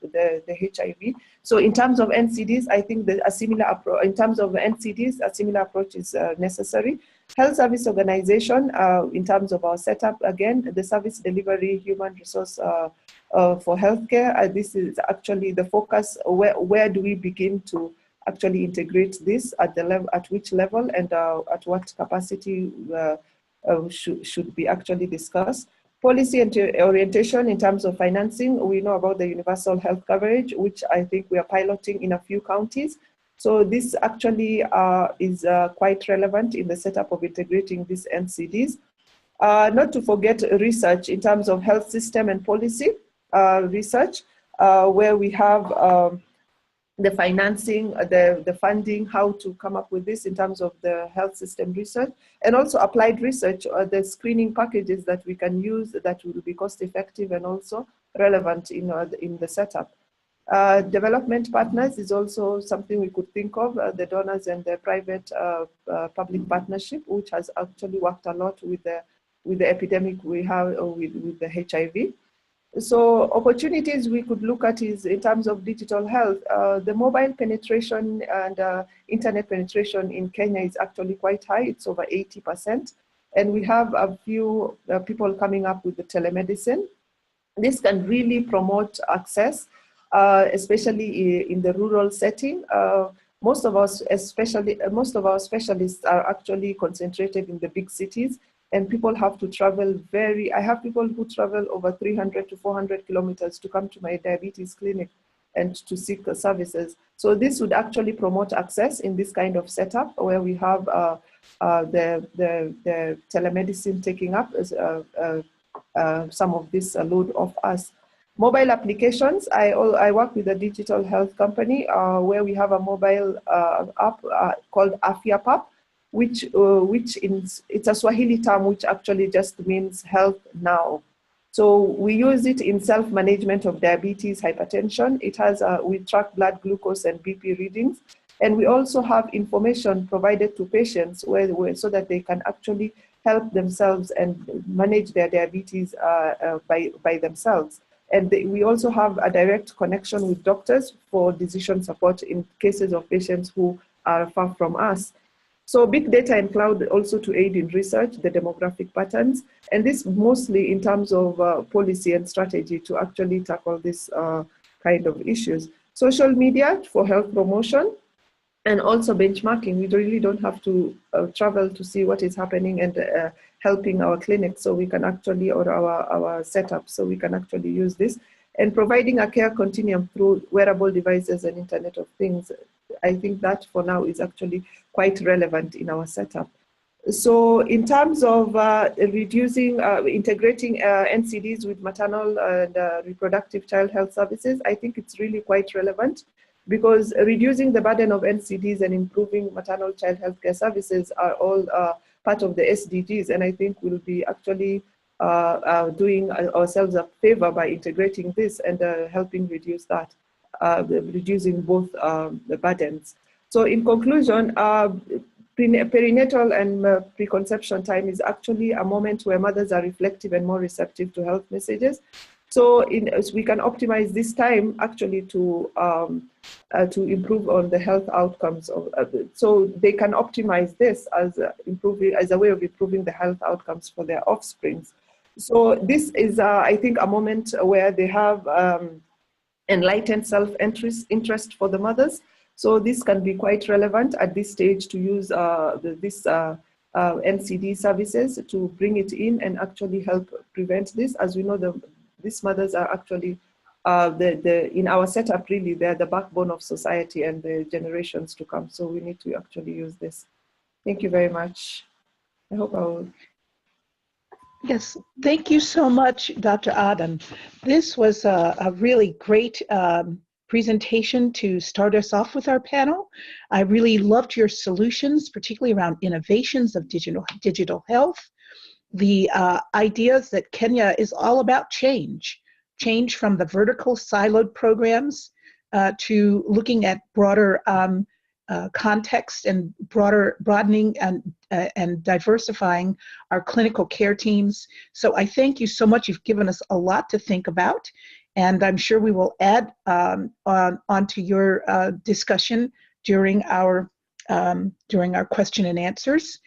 HIV. So in terms of NCDs, I think a similar approach, in terms of NCDs, a similar approach is necessary. Health service organization, in terms of our setup, again, the service delivery, human resource for healthcare, this is actually the focus. Where do we begin to actually integrate this at the level, at which level, and at what capacity should be actually discussed. Policy and orientation in terms of financing, we know about the universal health coverage, which I think we are piloting in a few counties. So this actually is quite relevant in the setup of integrating these NCDs. Not to forget research in terms of health system and policy research, where we have the financing, the funding, how to come up with this in terms of the health system research, and also applied research, the screening packages that we can use that will be cost effective and also relevant in the setup. Development partners is also something we could think of, the donors and the private public partnership, which has actually worked a lot with the epidemic we have with the HIV. So opportunities we could look at is in terms of digital health, the mobile penetration and internet penetration in Kenya is actually quite high. It's over 80%. And we have a few people coming up with the telemedicine. This can really promote access, especially in the rural setting. Most of our specialists are actually concentrated in the big cities, and people have to travel I have people who travel over 300 to 400 kilometers to come to my diabetes clinic and to seek services. So this would actually promote access in this kind of setup where we have the telemedicine taking up some of this load of us. Mobile applications, I work with a digital health company where we have a mobile app called Afya Pap, which it's a Swahili term which actually just means health now. So we use it in self-management of diabetes, hypertension. It has we track blood glucose and BP readings, and we also have information provided to patients so that they can actually help themselves and manage their diabetes by themselves. And we also have a direct connection with doctors for decision support in cases of patients who are far from us. So big data and cloud also to aid in research, the demographic patterns, and this mostly in terms of policy and strategy to actually tackle this kind of issues. Social media for health promotion, and also benchmarking. We really don't have to travel to see what is happening and helping our clinics, so we can actually, or our setup, so we can actually use this. And providing a care continuum through wearable devices and Internet of Things. I think that for now is actually quite relevant in our setup. So in terms of integrating NCDs with maternal and reproductive child health services, I think it's really quite relevant, because reducing the burden of NCDs and improving maternal child health care services are all part of the SDGs, and I think we'll be actually doing ourselves a favor by integrating this and helping reduce that, reducing both the burdens. So in conclusion, perinatal and preconception time is actually a moment where mothers are reflective and more receptive to health messages. So we can optimize this time actually to improve on the health outcomes. So they can optimize this as a way of improving the health outcomes for their offsprings. So this is, I think, a moment where they have enlightened self-interest for the mothers. So this can be quite relevant at this stage to use this NCD services to bring it in and actually help prevent this. As we know, these mothers are actually in our setup, really, they're the backbone of society and the generations to come. So we need to actually use this. Thank you very much. I hope I will. Yes, thank you so much, Dr. Adam. This was a really great presentation to start us off with our panel. I really loved your solutions, particularly around innovations of digital health, the ideas that Kenya is all about change from the vertical siloed programs to looking at broader context and broadening and diversifying our clinical care teams. So I thank you so much. You've given us a lot to think about, and I'm sure we will add onto your discussion during our question and answers.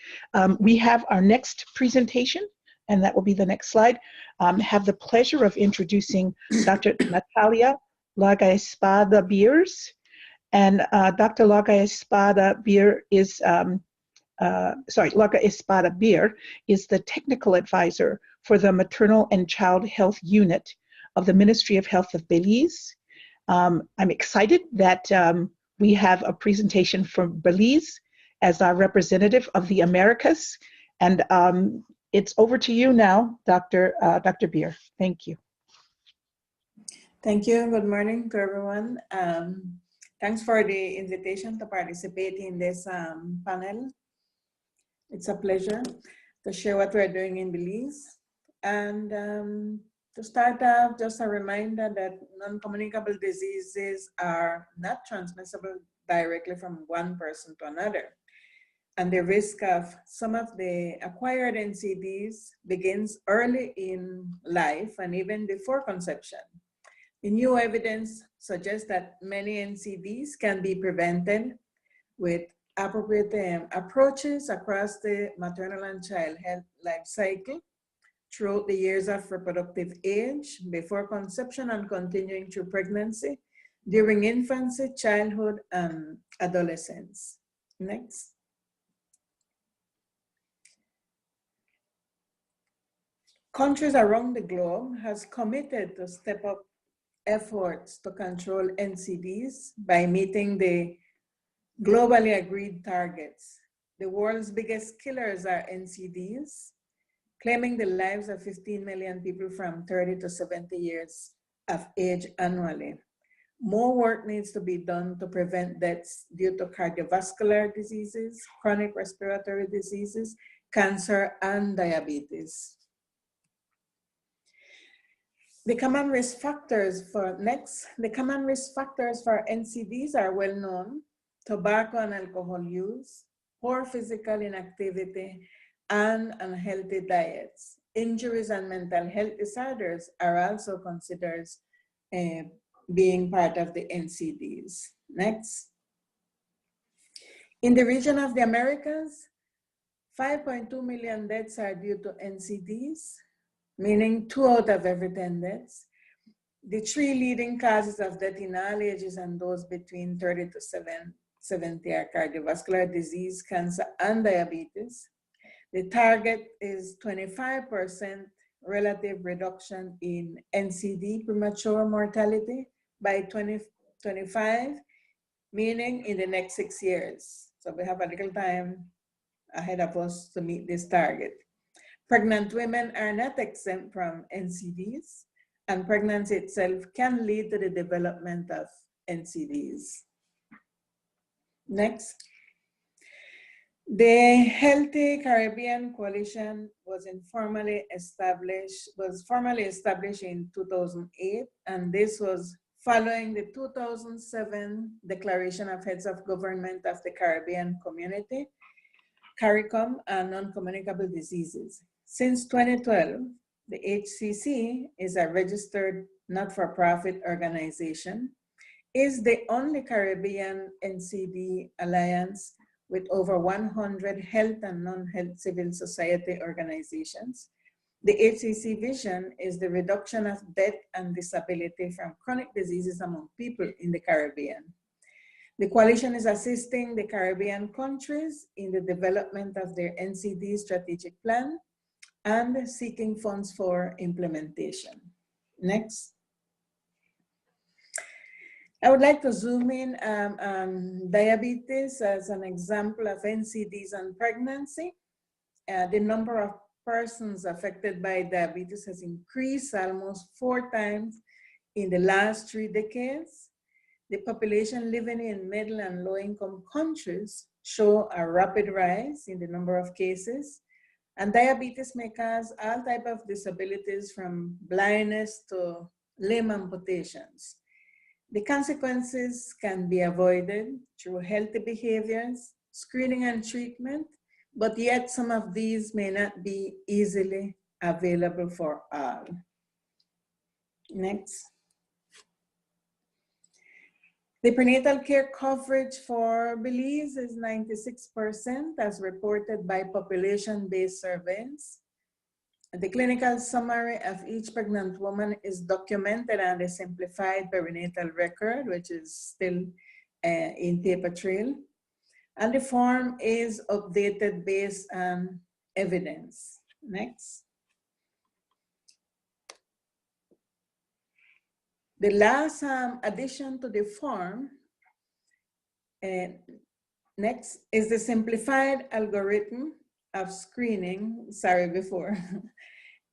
We have our next presentation, and that will be the next slide. Have the pleasure of introducing Dr. Natalia Laga-Espada-Beers. And Dr. Laga-Espada-Beer is, Laga-Espada-Beer is the technical advisor for the Maternal and Child Health Unit of the Ministry of Health of Belize. I'm excited that we have a presentation from Belize as our representative of the Americas. And it's over to you now, Dr. Beer. Thank you. Thank you. Good morning to everyone. Thanks for the invitation to participate in this panel. It's a pleasure to share what we're doing in Belize. And to start off, just a reminder that non-communicable diseases are not transmissible directly from one person to another. And the risk of some of the acquired NCDs begins early in life and even before conception. The new evidence suggests that many NCDs can be prevented with appropriate approaches across the maternal and child health life cycle throughout the years of reproductive age, before conception and continuing through pregnancy, during infancy, childhood, and adolescence. Next. Countries around the globe has committed to step up efforts to control NCDs by meeting the globally agreed targets. The world's biggest killers are NCDs, claiming the lives of 15 million people from 30 to 70 years of age annually. More work needs to be done to prevent deaths due to cardiovascular diseases, chronic respiratory diseases, cancer, and diabetes. The common risk factors for NCDs are well known: tobacco and alcohol use, poor physical inactivity, and unhealthy diets. Injuries and mental health disorders are also considered being part of the NCDs. Next. In the region of the Americas, 5.2 million deaths are due to NCDs, meaning 2 out of every 10 deaths. The 3 leading causes of death in all ages and those between 30 to 70 are cardiovascular disease, cancer, and diabetes. The target is 25% relative reduction in NCD premature mortality by 2025, meaning in the next 6 years. So we have a little time ahead of us to meet this target. Pregnant women are not exempt from NCDs, and pregnancy itself can lead to the development of NCDs. Next. The Healthy Caribbean Coalition was formally established in 2008, and this was following the 2007 Declaration of Heads of Government of the Caribbean Community, CARICOM, and non-communicable diseases. Since 2012, the HCC is a registered not-for-profit organization, is the only Caribbean NCD alliance with over 100 health and non-health civil society organizations. The HCC vision is the reduction of death and disability from chronic diseases among people in the Caribbean. The coalition is assisting the Caribbean countries in the development of their NCD strategic plan and seeking funds for implementation. Next. I would like to zoom in on diabetes as an example of NCDs and pregnancy. The number of persons affected by diabetes has increased almost 4 times in the last 3 decades. The population living in middle and low-income countries show a rapid rise in the number of cases. And diabetes may cause all types of disabilities from blindness to limb amputations. The consequences can be avoided through healthy behaviors, screening and treatment, but yet some of these may not be easily available for all. Next. The prenatal care coverage for Belize is 96% as reported by population-based surveys. The clinical summary of each pregnant woman is documented on the simplified perinatal record, which is still in paper trail. And the form is updated based on evidence. Next. The last addition to the form, next, is the simplified algorithm of screening,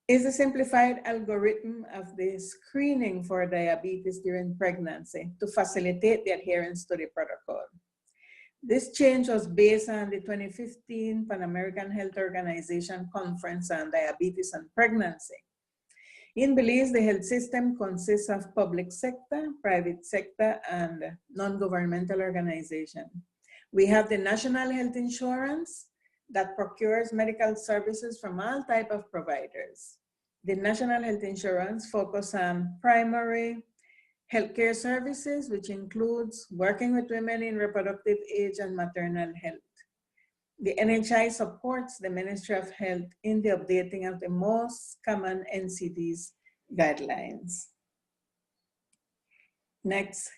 is the simplified algorithm of the screening for diabetes during pregnancy to facilitate the adherence to the protocol. This change was based on the 2015 Pan American Health Organization Conference on Diabetes and Pregnancy. In Belize, the health system consists of public sector, private sector, and non-governmental organization. We have the National Health Insurance that procures medical services from all types of providers. The National Health Insurance focuses on primary healthcare services, which includes working with women in reproductive age and maternal health. The NHI supports the Ministry of Health in the updating of the most common NCDs guidelines. Next.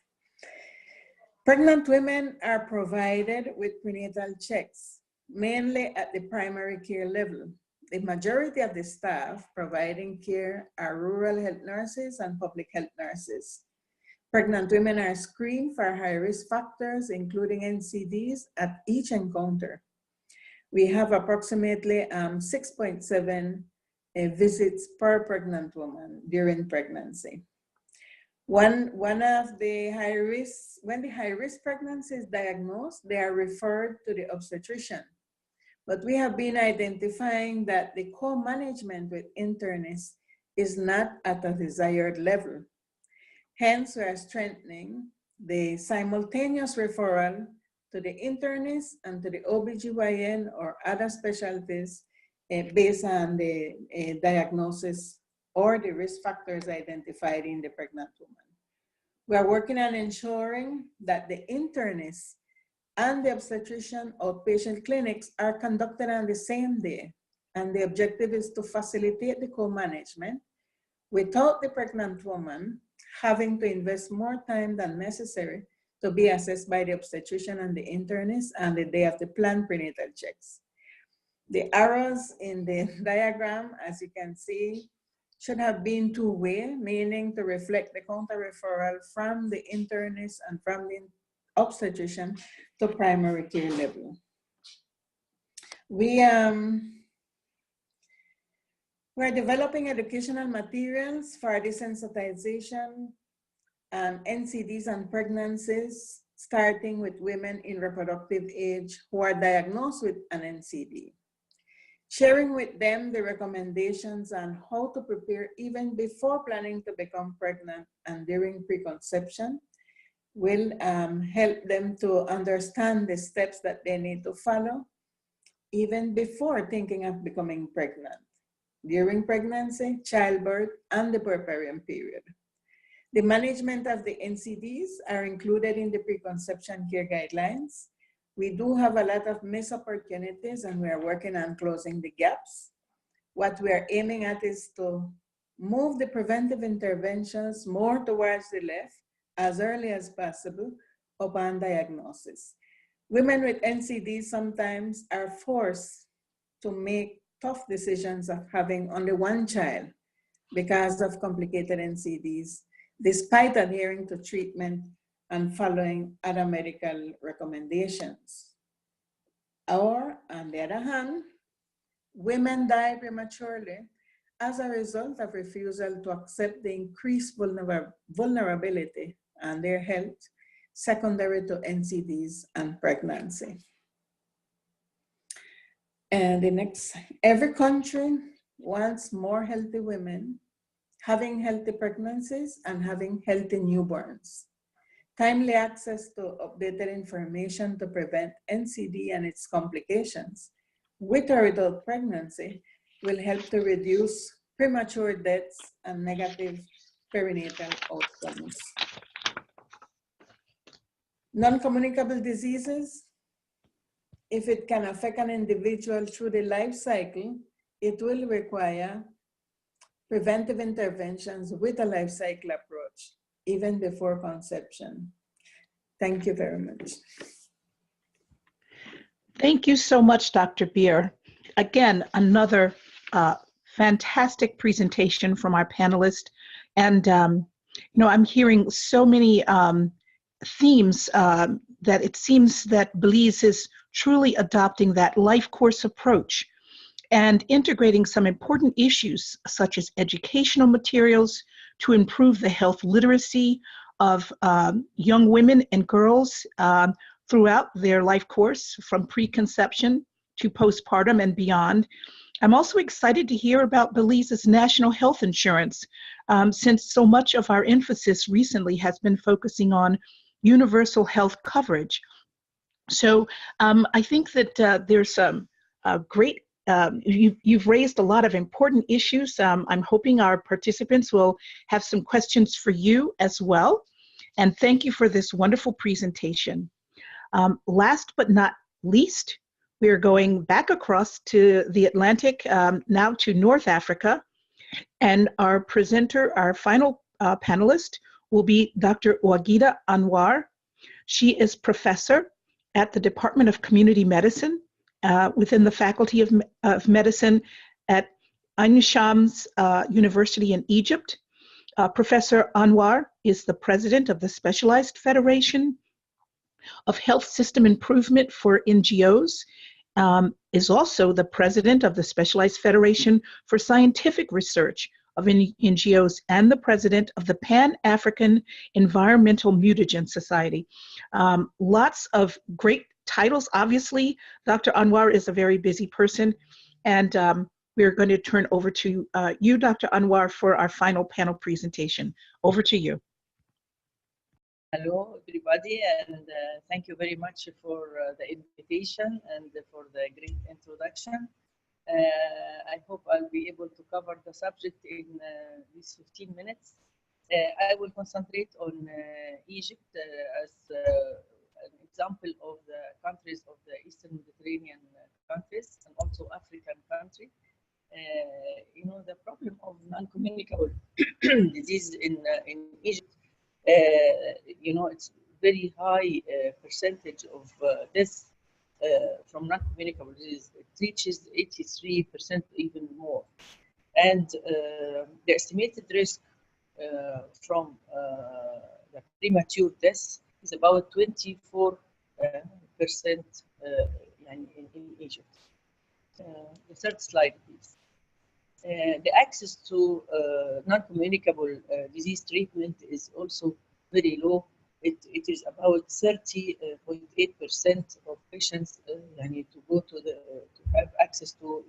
Pregnant women are provided with prenatal checks, mainly at the primary care level. The majority of the staff providing care are rural health nurses and public health nurses. Pregnant women are screened for high-risk factors, including NCDs, at each encounter. We have approximately 6.7 visits per pregnant woman during pregnancy. One of the high-risk, when the high-risk pregnancy is diagnosed, they are referred to the obstetrician. But we have been identifying that the co-management with internists is not at a desired level. Hence, we are strengthening the simultaneous referral to the internist and to the OBGYN or other specialties based on the diagnosis or the risk factors identified in the pregnant woman. We are working on ensuring that the internist and the obstetrician outpatient clinics are conducted on the same day. And the objective is to facilitate the co-management without the pregnant woman having to invest more time than necessary to be assessed by the obstetrician and the internist on the day of the planned prenatal checks. The arrows in the diagram, as you can see, should have been two-way, meaning to reflect the counter-referral from the internist and from the obstetrician to primary care level. We're developing educational materials for desensitization and NCDs and pregnancies, starting with women in reproductive age who are diagnosed with an NCD. Sharing with them the recommendations on how to prepare even before planning to become pregnant and during preconception will help them to understand the steps that they need to follow even before thinking of becoming pregnant, during pregnancy, childbirth, and the puerperium period. The management of the NCDs are included in the preconception care guidelines. We do have a lot of missed opportunities and we are working on closing the gaps. What we are aiming at is to move the preventive interventions more towards the left as early as possible upon diagnosis. Women with NCDs sometimes are forced to make tough decisions of having only one child because of complicated NCDs, despite adhering to treatment and following other medical recommendations. Or, on the other hand, women die prematurely as a result of refusal to accept the increased vulnerability and their health secondary to NCDs and pregnancy. And the next, every country wants more healthy women having healthy pregnancies and having healthy newborns. Timely access to updated information to prevent NCD and its complications with or without pregnancy will help to reduce premature deaths and negative perinatal outcomes. Non-communicable diseases, if it can affect an individual through the life cycle, it will require preventive interventions with a life cycle approach, even before conception. Thank you very much. Thank you so much, Dr. Beer. Again, another fantastic presentation from our panelists. And, I'm hearing so many themes that it seems that Belize is truly adopting that life course approach and integrating some important issues such as educational materials to improve the health literacy of young women and girls throughout their life course from preconception to postpartum and beyond. I'm also excited to hear about Belize's national health insurance, since so much of our emphasis recently has been focusing on universal health coverage. So I think that there's some great, you've raised a lot of important issues. I'm hoping our participants will have some questions for you as well. And thank you for this wonderful presentation. Last but not least, we are going back across to the Atlantic, now to North Africa. And our presenter, our final panelist, will be Dr. Wagida Anwar. She is professor at the Department of Community Medicine within the Faculty of Medicine at Ain Shams University in Egypt. Professor Anwar is the president of the Specialized Federation of Health System Improvement for NGOs, is also the president of the Specialized Federation for Scientific Research of NGOs and the president of the Pan-African Environmental Mutagen Society. Lots of great titles. Obviously, Dr. Anwar is a very busy person, and we're going to turn over to you, Dr. Anwar, for our final panel presentation. Over to you. Hello, everybody, and thank you very much for the invitation and for the great introduction. I hope I'll be able to cover the subject in these 15 minutes. I will concentrate on Egypt as an example of the countries of the Eastern Mediterranean countries and also African country. The problem of non-communicable disease in Egypt, it's very high percentage of deaths from non-communicable disease. It reaches 83%, even more. And the estimated risk from the premature deaths is about 24% in Egypt. The third slide, please. The access to non-communicable disease treatment is also very low. It is about 30.8% of patients need to go to have access to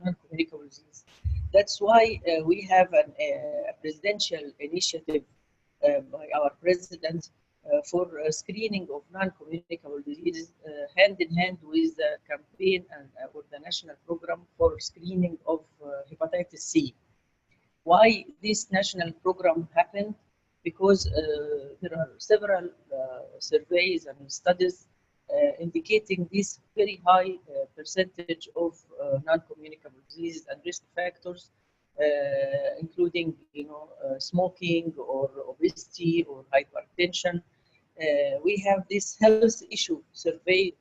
non-communicable disease. That's why we have a presidential initiative by our president for screening of non-communicable diseases, hand in hand with the campaign and with the national program for screening of hepatitis C. Why this national program happened? Because there are several surveys and studies indicating this very high percentage of non-communicable diseases and risk factors, including smoking or obesity or hypertension. We have this health issue survey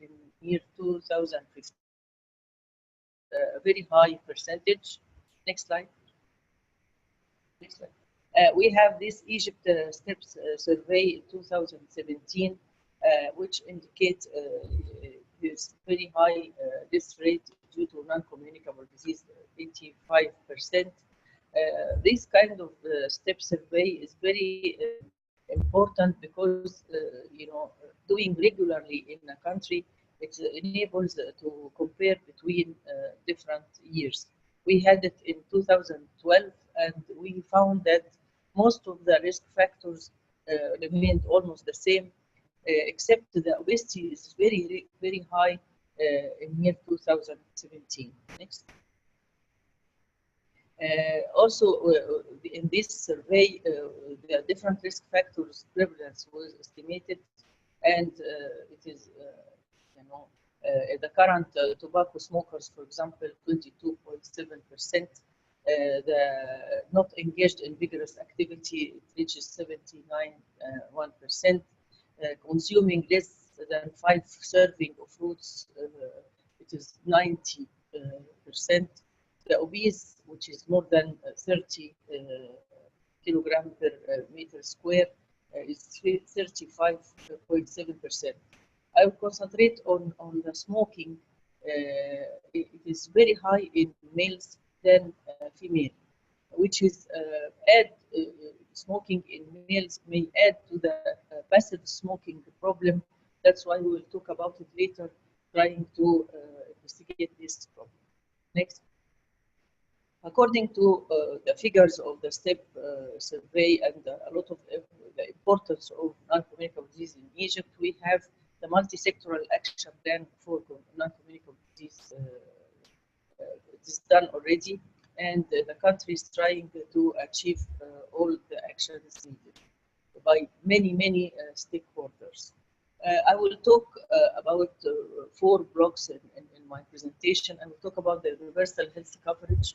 in year 2015, a very high percentage. Next slide. Next slide. We have this Egypt STEPS survey in 2017, which indicates this very high death rate due to non-communicable disease, 85%. This kind of STEP survey is very important because doing regularly in a country, it enables to compare between different years. We had it in 2012, and we found that most of the risk factors remained almost the same, except the obesity is very, very high in year 2017. Next. Also, in this survey, the different risk factors prevalence was estimated, and it is, the current tobacco smokers, for example, 22.7%. The not engaged in vigorous activity, it reaches 79.1%. Consuming less than 5 servings of fruits, it is 90%. The obese, which is more than 30 kilograms per meter square, is 35.7%. I will concentrate on the smoking. It is very high in males than female, which is smoking in males may add to the passive smoking problem. That's why we will talk about it later, trying to investigate this problem. Next. According to the figures of the STEP survey and a lot of the importance of non-communicable disease in Egypt, we have the multi-sectoral action plan for non-communicable disease. It is done already, and the country is trying to achieve all the actions needed by many stakeholders. I will talk about 4 blocks in my presentation. I will talk about the universal health coverage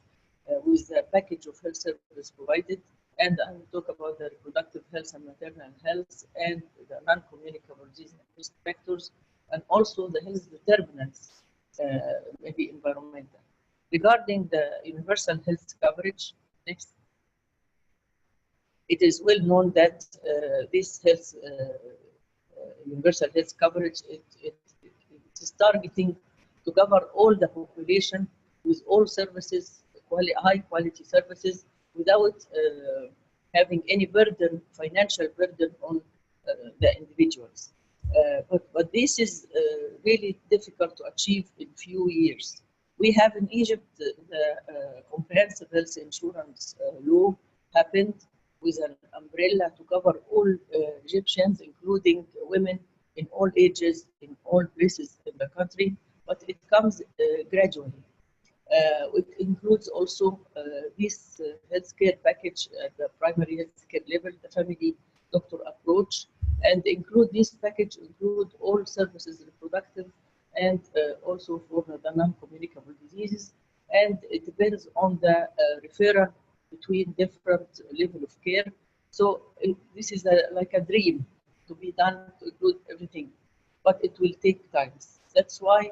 with the package of health services provided, and I will talk about the reproductive health and maternal health and the non-communicable disease risk factors, and also the health determinants, maybe environmental. Regarding the universal health coverage, next. It is well known that this health universal health coverage it is targeting to cover all the population with all services, high quality services, without having any burden, financial burden on the individuals. But this is really difficult to achieve in few years. We have in Egypt the comprehensive health insurance law happened with an umbrella to cover all Egyptians, including women in all ages, in all places in the country, but it comes gradually. It includes also this healthcare package at the primary healthcare level, the family doctor approach, and this package include all services, reproductive and also for the non-communicable diseases, and it depends on the referral between different level of care. So this is like a dream to be done to include everything, but it will take time. That's why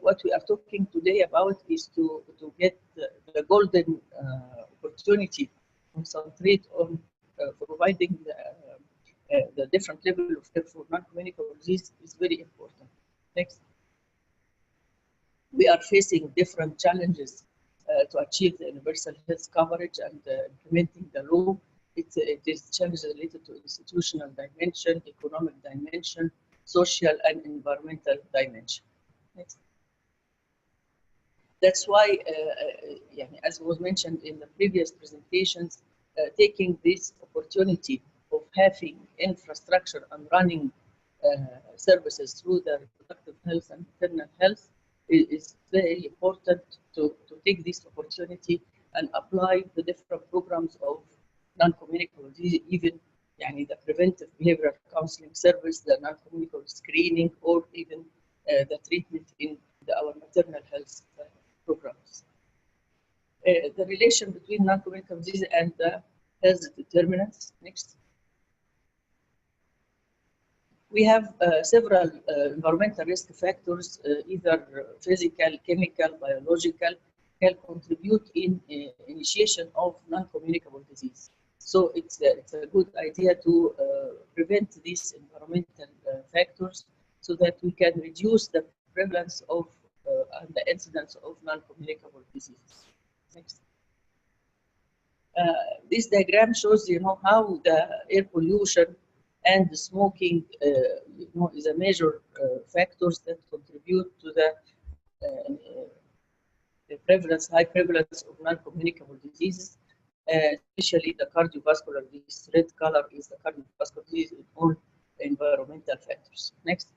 what we are talking today about is to get the golden opportunity, concentrate on providing the different level of care for non-communicable disease is very important. Next. We are facing different challenges to achieve the universal health coverage and implementing the law. It is challenges related to institutional dimension, economic dimension, social and environmental dimension. Next. That's why, as was mentioned in the previous presentations, taking this opportunity of having infrastructure and running services through the reproductive health and maternal health is very important to take this opportunity and apply the different programs of non-communicable disease, even the preventive behavioral counseling service, the non-communicable screening, or even the treatment in our maternal health programs. The relation between non-communicable disease and the health determinants. Next. We have several environmental risk factors, either physical, chemical, biological, can contribute in initiation of non-communicable disease. So it's a good idea to prevent these environmental factors so that we can reduce the prevalence of and the incidence of non-communicable diseases. Next. This diagram shows, how the air pollution and the smoking, is a major factors that contribute to the high prevalence of non-communicable diseases. especially the cardiovascular disease. Red color is the cardiovascular disease in all environmental factors. Next.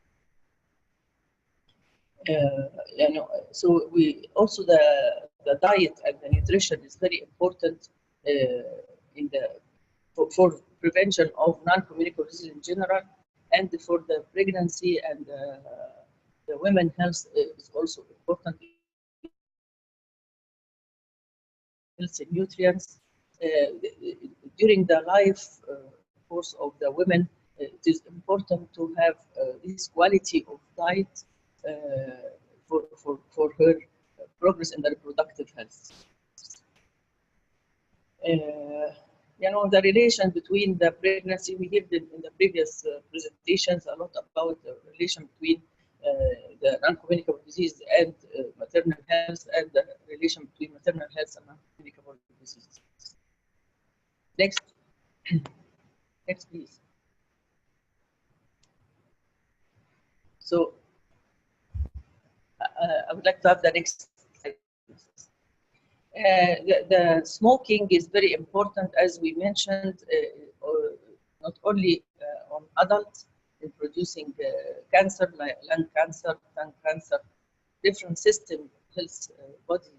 So we also the diet and the nutrition is very important in the for prevention of non-communicable disease in general, and for the pregnancy and the women health is also important. Health and nutrients during the life course of the women, it is important to have this quality of diet for her progress in the reproductive health. The relation between the pregnancy, we heard in the previous presentations a lot about the relation between the non-communicable disease and maternal health, and the relation between maternal health and non-communicable disease. Next. Next, please. So I would like to have the next slide. The smoking is very important, as we mentioned, not only on adults in producing cancer, like lung cancer, tongue cancer, different health body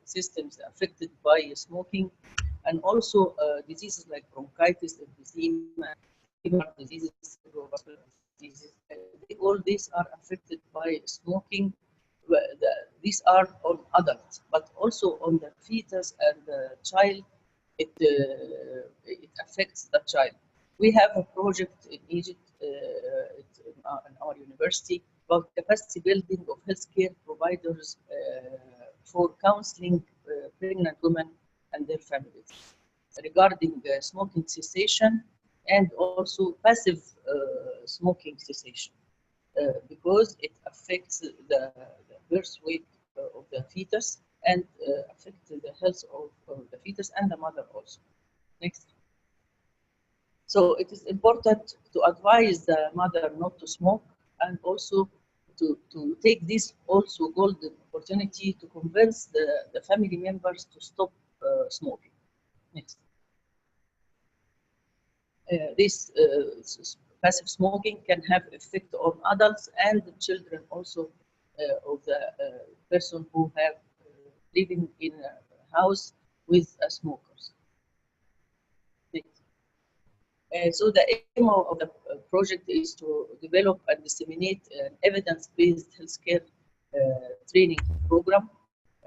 systems affected by smoking, and also diseases like bronchitis, emphysema, heart diseases, cerebrovascular diseases. All these are affected by smoking. These are on adults, but also on the fetus and the child. It affects the child. We have a project in Egypt, in our university, about capacity building of healthcare providers for counseling pregnant women and their families regarding smoking cessation, and also passive smoking cessation, because it affects the birth weight of the fetus, and affects the health of the fetus and the mother also. Next. So it is important to advise the mother not to smoke, and also to take this also golden opportunity to convince the family members to stop smoking. Next. This passive smoking can have effect on adults and children also of the person who have living in a house with smokers. So the aim of the project is to develop and disseminate an evidence-based healthcare training program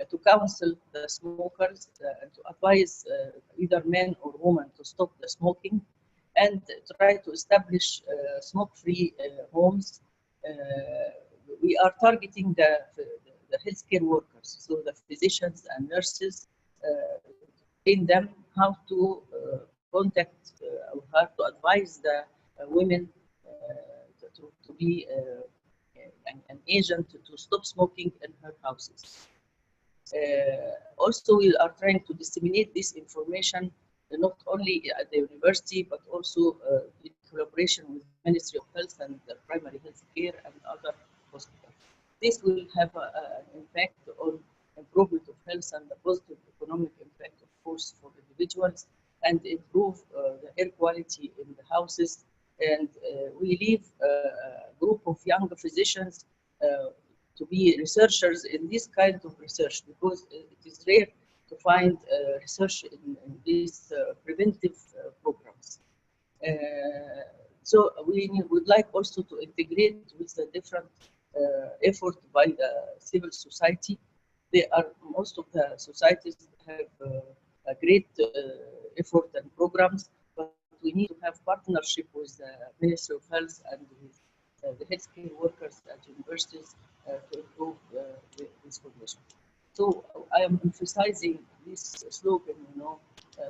to counsel the smokers and to advise either men or women to stop the smoking, and try to establish smoke-free homes. We are targeting the healthcare workers, so the physicians and nurses, train them how to contact or how to advise the women to be an agent to stop smoking in her houses. Also, we are trying to disseminate this information not only at the university, but also in collaboration with the Ministry of Health and the primary health care and other hospitals. This will have an impact on improvement of health and the positive economic impact, of course, for individuals, and improve the air quality in the houses. And we leave a group of young physicians to be researchers in this kind of research, because it is rare to find research in these preventive programs. So we would like also to integrate with the different effort by the civil society. Most of the societies have a great effort and programs, but we need to have partnership with the Ministry of Health and with the healthcare workers at universities to improve this condition. So I am emphasizing this slogan,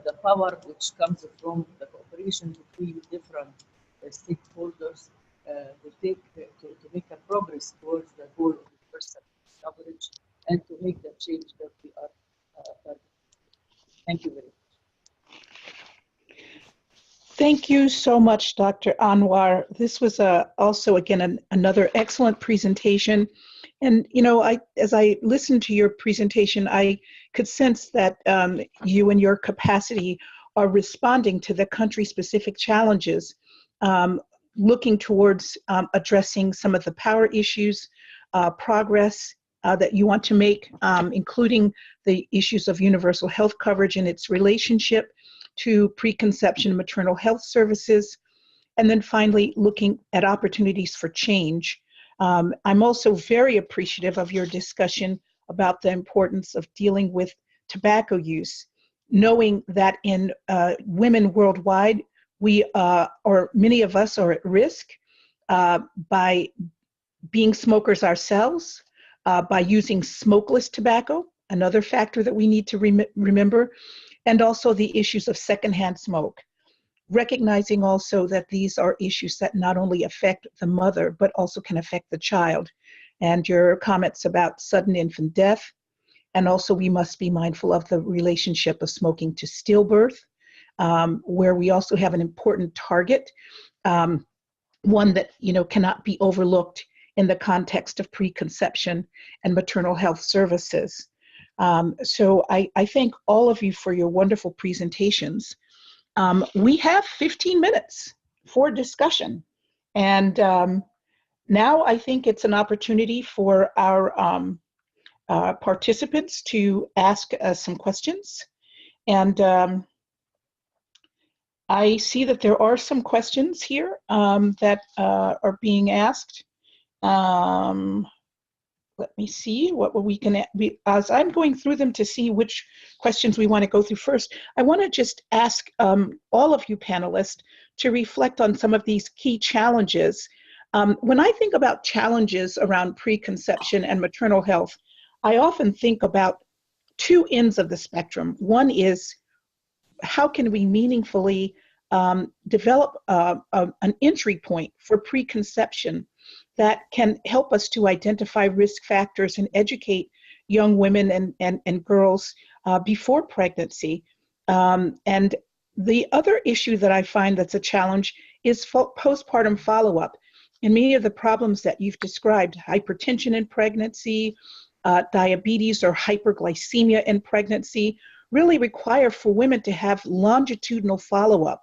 the power which comes from the cooperation between different stakeholders to make a progress towards the goal of universal coverage and to make the change that we are targeting. Thank you very much. Thank you so much, Dr. Anwar. This was also, again, another excellent presentation. And, you know, as I listened to your presentation, I could sense that you in your capacity are responding to the country-specific challenges, looking towards addressing some of the power issues, progress that you want to make, including the issues of universal health coverage and its relationship to preconception maternal health services, and then finally looking at opportunities for change. I'm also very appreciative of your discussion about the importance of dealing with tobacco use, knowing that in women worldwide, we or many of us are at risk by being smokers ourselves, by using smokeless tobacco, another factor that we need to remember, and also the issues of secondhand smoke. Recognizing also that these are issues that not only affect the mother, but also can affect the child. And your comments about sudden infant death, and also we must be mindful of the relationship of smoking to stillbirth, where we also have an important target, one that, you know, cannot be overlooked in the context of preconception and maternal health services. So I thank all of you for your wonderful presentations. We have 15 minutes for discussion. And now I think it's an opportunity for our participants to ask some questions. And I see that there are some questions here that are being asked. Let me see what we can, as I'm going through them to see which questions we want to go through first, I want to just ask all of you panelists to reflect on some of these key challenges. When I think about challenges around preconception and maternal health, I often think about two ends of the spectrum. One is, how can we meaningfully develop an entry point for preconception that can help us to identify risk factors and educate young women and girls before pregnancy. And the other issue that I find that's a challenge is postpartum follow-up. And many of the problems that you've described, hypertension in pregnancy, diabetes or hyperglycemia in pregnancy, really require for women to have longitudinal follow-up.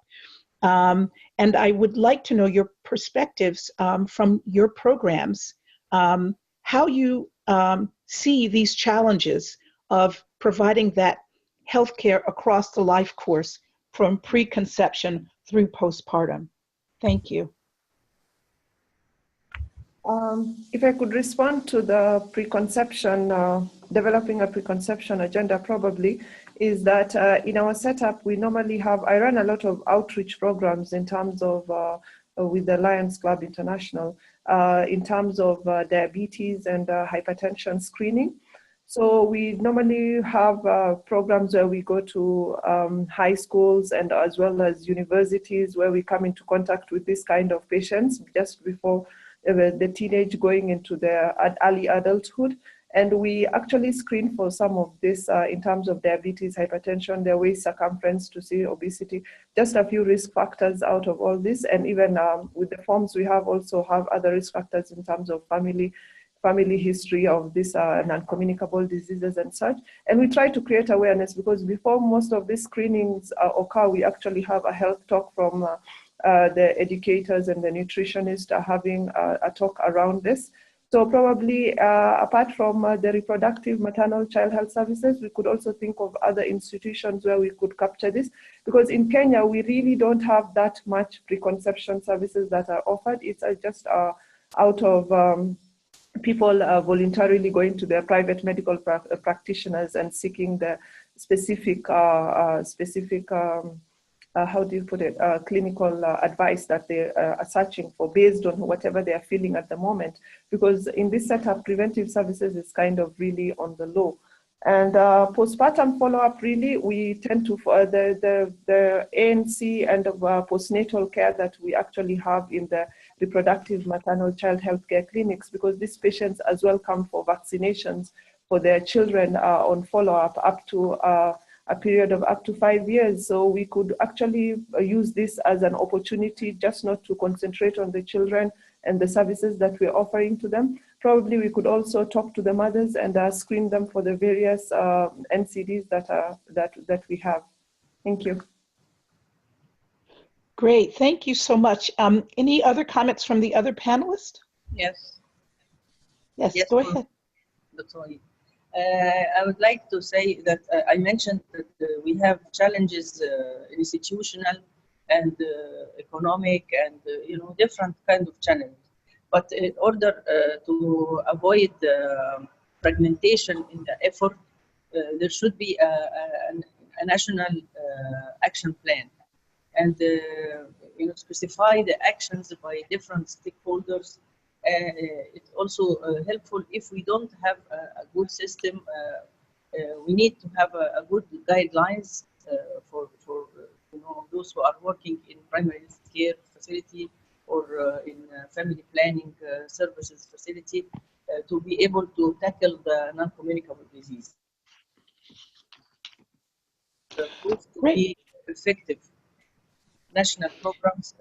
And I would like to know your perspectives from your programs, how you see these challenges of providing that healthcare across the life course from preconception through postpartum. Thank you. If I could respond to the preconception, developing a preconception agenda probably, is that in our setup, we normally have, I run a lot of outreach programs in terms of, with the Lions Club International, in terms of diabetes and hypertension screening. So we normally have programs where we go to high schools and as well as universities where we come into contact with this kind of patients just before the teenage going into their early adulthood. And we actually screen for some of this in terms of diabetes, hypertension, their waist circumference to see obesity, just a few risk factors out of all this. And even with the forms we have also have other risk factors in terms of family history of this non-communicable diseases and such. And we try to create awareness because before most of these screenings occur, we actually have a health talk from the educators and the nutritionists are having a talk around this. So probably apart from the reproductive maternal child health services, we could also think of other institutions where we could capture this, because in Kenya, we really don't have that much preconception services that are offered. It's just out of people voluntarily going to their private medical practitioners and seeking the specific how do you put it, clinical advice that they are searching for based on whatever they are feeling at the moment. Because in this setup, preventive services is kind of really on the low. And postpartum follow-up, really, we tend to, the ANC and postnatal care that we actually have in the reproductive maternal child health care clinics, because these patients as well come for vaccinations for their children on follow-up up to a period of up to 5 years. So we could actually use this as an opportunity just not to concentrate on the children and the services that we're offering to them, probably we could also talk to the mothers and screen them for the various NCDs that we have. Thank you. Great, thank you so much. Any other comments from the other panelists? Yes. Yes, Yes, go ahead. I would like to say that I mentioned that we have challenges, institutional and economic and different kind of challenges. But in order to avoid fragmentation in the effort, there should be a national action plan, and specify the actions by different stakeholders. It's also helpful if we don't have a good system. We need to have a good guidelines for those who are working in primary care facility or in family planning services facility to be able to tackle the non-communicable disease. Proof to be effective. National programs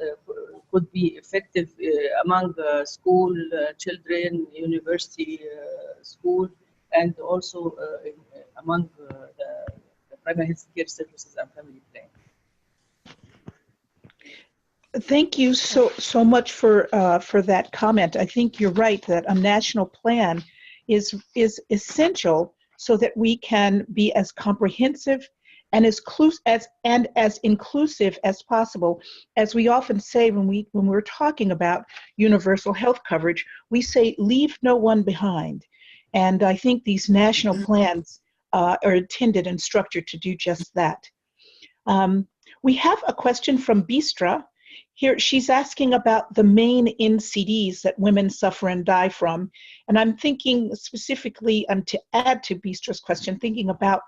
could be effective among school children, university school, and also among the primary health care services and family planning. Thank you so much for that comment. I think you're right that a national plan is essential so that we can be as comprehensive and as inclusive as possible. As we often say when we're talking about universal health coverage, we say leave no one behind. And I think these national plans are intended and structured to do just that. We have a question from Bistra. Here, she's asking about the main NCDs that women suffer and die from. And I'm thinking specifically, to add to Bistra's question, thinking about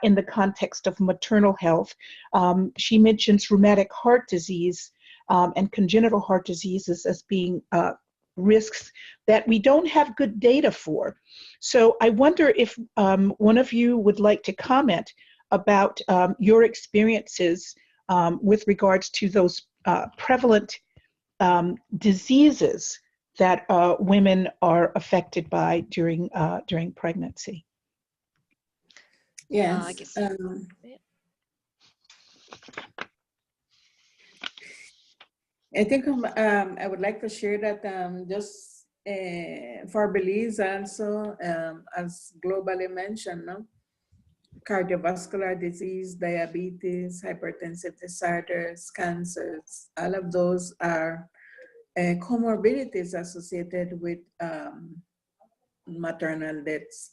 in the context of maternal health. She mentions rheumatic heart disease and congenital heart diseases as being risks that we don't have good data for. So I wonder if one of you would like to comment about your experiences with regards to those prevalent diseases that women are affected by during pregnancy. Yes. I guess. I think I would like to share that just for Belize also, as globally mentioned, no? Cardiovascular disease, diabetes, hypertensive disorders, cancers, all of those are comorbidities associated with maternal deaths.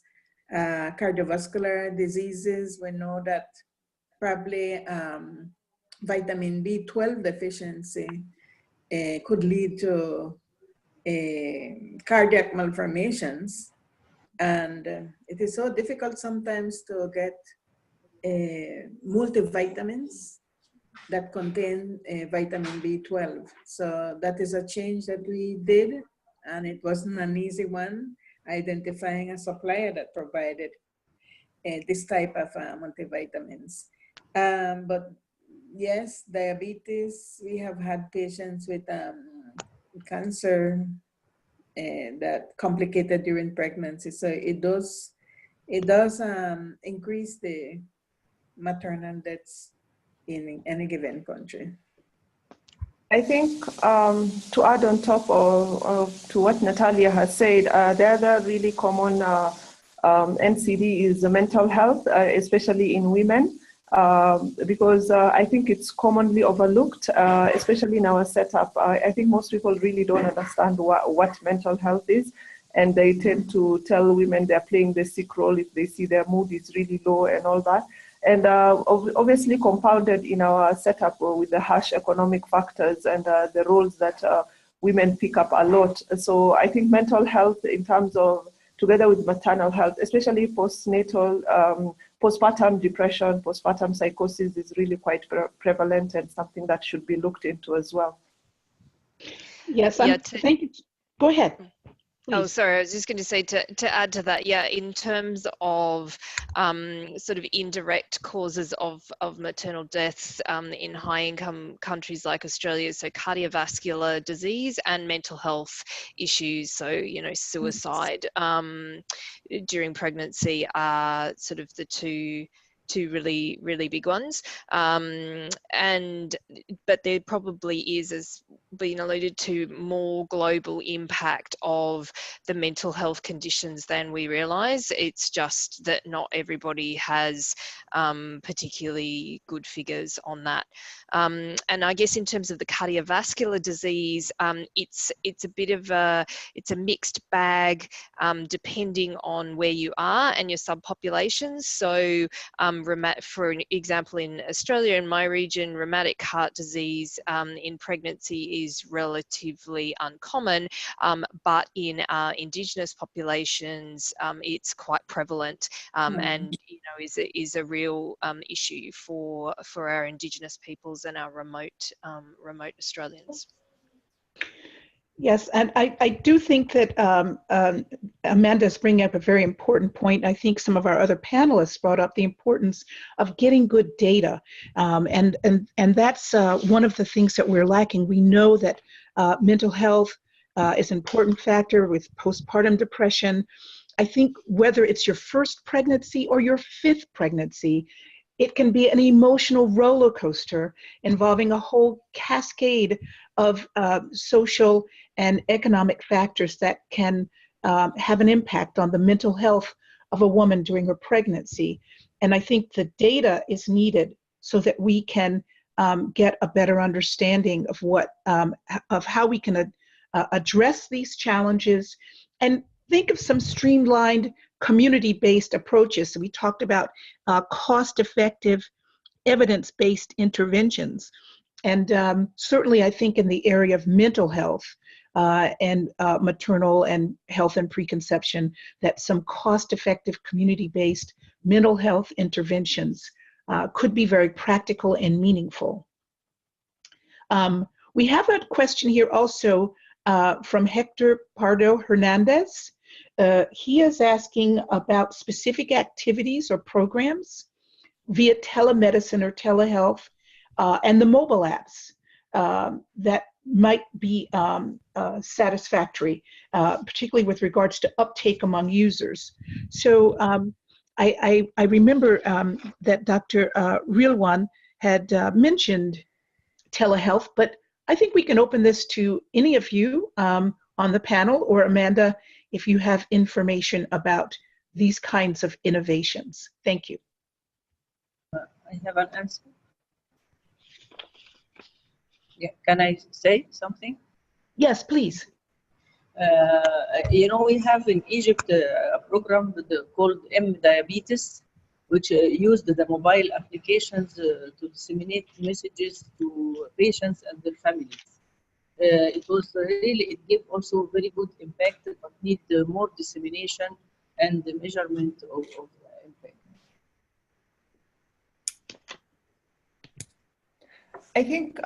Cardiovascular diseases, we know that probably vitamin B12 deficiency could lead to cardiac malformations. And it is so difficult sometimes to get multivitamins that contain vitamin B12. So that is a change that we did, and it wasn't an easy one, identifying a supplier that provided this type of multivitamins. But yes, diabetes, we have had patients with cancer that complicated during pregnancy. So it does increase the maternal deaths in any given country. I think to add on top of to what Natalia has said, the other really common NCD is the mental health, especially in women, because I think it's commonly overlooked, especially in our setup. I think most people really don't understand what mental health is, and they tend to tell women they're playing the sick role if they see their mood is really low and all that. And obviously compounded in our setup with the harsh economic factors and the roles that women pick up a lot. So I think mental health in terms of, together with maternal health, especially postnatal, postpartum depression, postpartum psychosis is really quite prevalent and something that should be looked into as well. Yes, thank you. Go ahead. Please. Oh, sorry, I was just going to say to add to that, yeah, in terms of sort of indirect causes of maternal deaths in high-income countries like Australia, so cardiovascular disease and mental health issues, so, you know, suicide during pregnancy are sort of the two really big ones, but there probably is, as been alluded to, more global impact of the mental health conditions than we realise. It's just that not everybody has particularly good figures on that. And I guess in terms of the cardiovascular disease, it's a bit of a mixed bag depending on where you are and your subpopulations. So for example, in Australia, in my region, rheumatic heart disease in pregnancy is relatively uncommon, but in Indigenous populations, it's quite prevalent, and you know is a real issue for our Indigenous peoples and our remote Australians. Yes, and I do think that Amanda's bringing up a very important point. I think some of our other panelists brought up the importance of getting good data, and that's one of the things that we're lacking. We know that mental health is an important factor with postpartum depression. I think whether it's your first pregnancy or your fifth pregnancy, it can be an emotional roller coaster involving a whole cascade of social and economic factors that can have an impact on the mental health of a woman during her pregnancy. And I think the data is needed so that we can get a better understanding of of how we can address these challenges and think of some streamlined community-based approaches. So we talked about cost-effective, evidence-based interventions. And certainly I think in the area of mental health and maternal and health and preconception, that some cost-effective community-based mental health interventions could be very practical and meaningful. We have a question here also from Hector Pardo Hernandez. He is asking about specific activities or programs via telemedicine or telehealth and the mobile apps that might be satisfactory, particularly with regards to uptake among users. So I remember that Dr. Rilwan had mentioned telehealth, but I think we can open this to any of you on the panel, or Amanda, if you have information about these kinds of innovations. Thank you. I have an answer. Yeah, can I say something? Yes, please. You know, we have in Egypt a program called M-Diabetes, which used the mobile applications to disseminate messages to patients and their families. It was really, it gave also very good impact, but need more dissemination and the measurement of impact. I think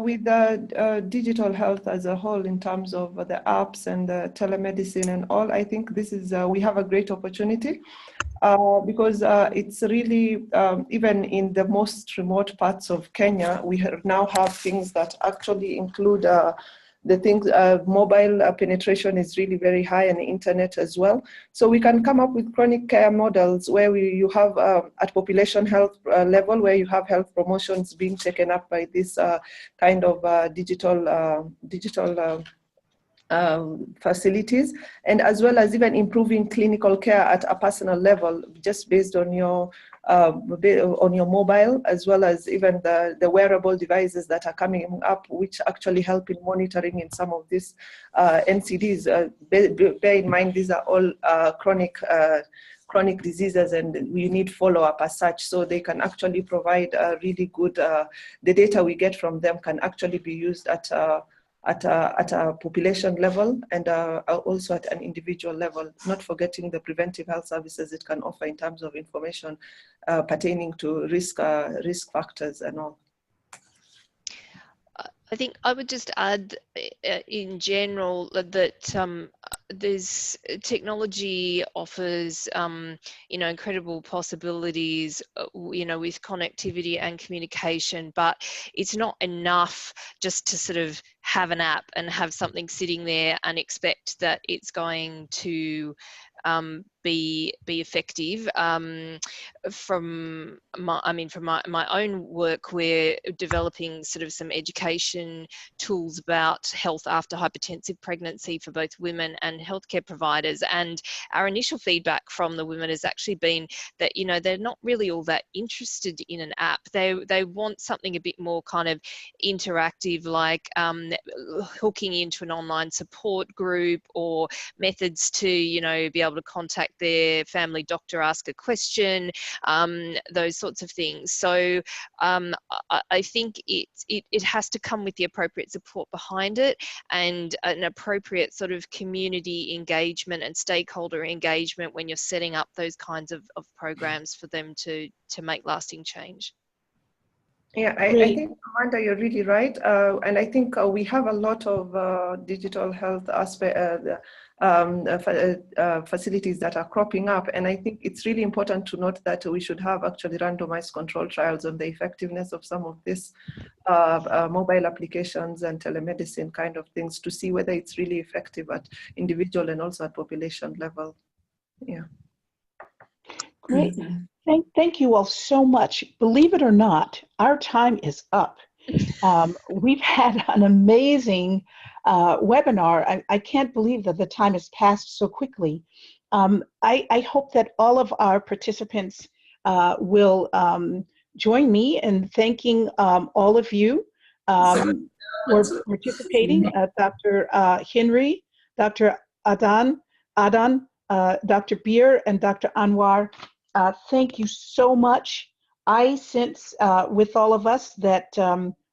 with the digital health as a whole, in terms of the apps and the telemedicine and all, I think this is, we have a great opportunity because it's really, even in the most remote parts of Kenya, we now have things that actually include the things, mobile penetration is really very high, and internet as well. So we can come up with chronic care models where you have at population health level, where you have health promotions being taken up by this kind of digital facilities, and as well as even improving clinical care at a personal level, just based on your mobile, as well as even the wearable devices that are coming up, which actually help in monitoring in some of these NCDs. Bear in mind, these are all chronic diseases, and we need follow-up as such, so they can actually provide a really good, the data we get from them can actually be used at a population level, and also at an individual level, not forgetting the preventive health services it can offer in terms of information pertaining to risk factors and all. I think I would just add in general that there's technology offers, you know, incredible possibilities, you know, with connectivity and communication, but it's not enough just to sort of have an app and have something sitting there and expect that it's going to be effective. From my own work, we're developing sort of some education tools about health after hypertensive pregnancy for both women and healthcare providers, and our initial feedback from the women has actually been that, you know, they're not really all that interested in an app. They want something a bit more kind of interactive, like hooking into an online support group, or methods to, you know, be able to contact their family doctor, ask a question, those sorts of things. So I think it has to come with the appropriate support behind it, and an appropriate sort of community engagement and stakeholder engagement when you're setting up those kinds of programs for them to make lasting change. Yeah, I think, Amanda, you're really right. And I think we have a lot of digital health facilities that are cropping up. And I think it's really important to note that we should have actually randomized control trials on the effectiveness of some of these mobile applications and telemedicine kind of things to see whether it's really effective at individual and also at population level. Yeah. Great. Thank you all so much. Believe it or not, our time is up. We've had an amazing webinar. I can't believe that the time has passed so quickly. I hope that all of our participants will join me in thanking all of you for participating. Dr. Henry, Dr. Adan, Dr. Beer, and Dr. Anwar. Thank you so much. I sense with all of us that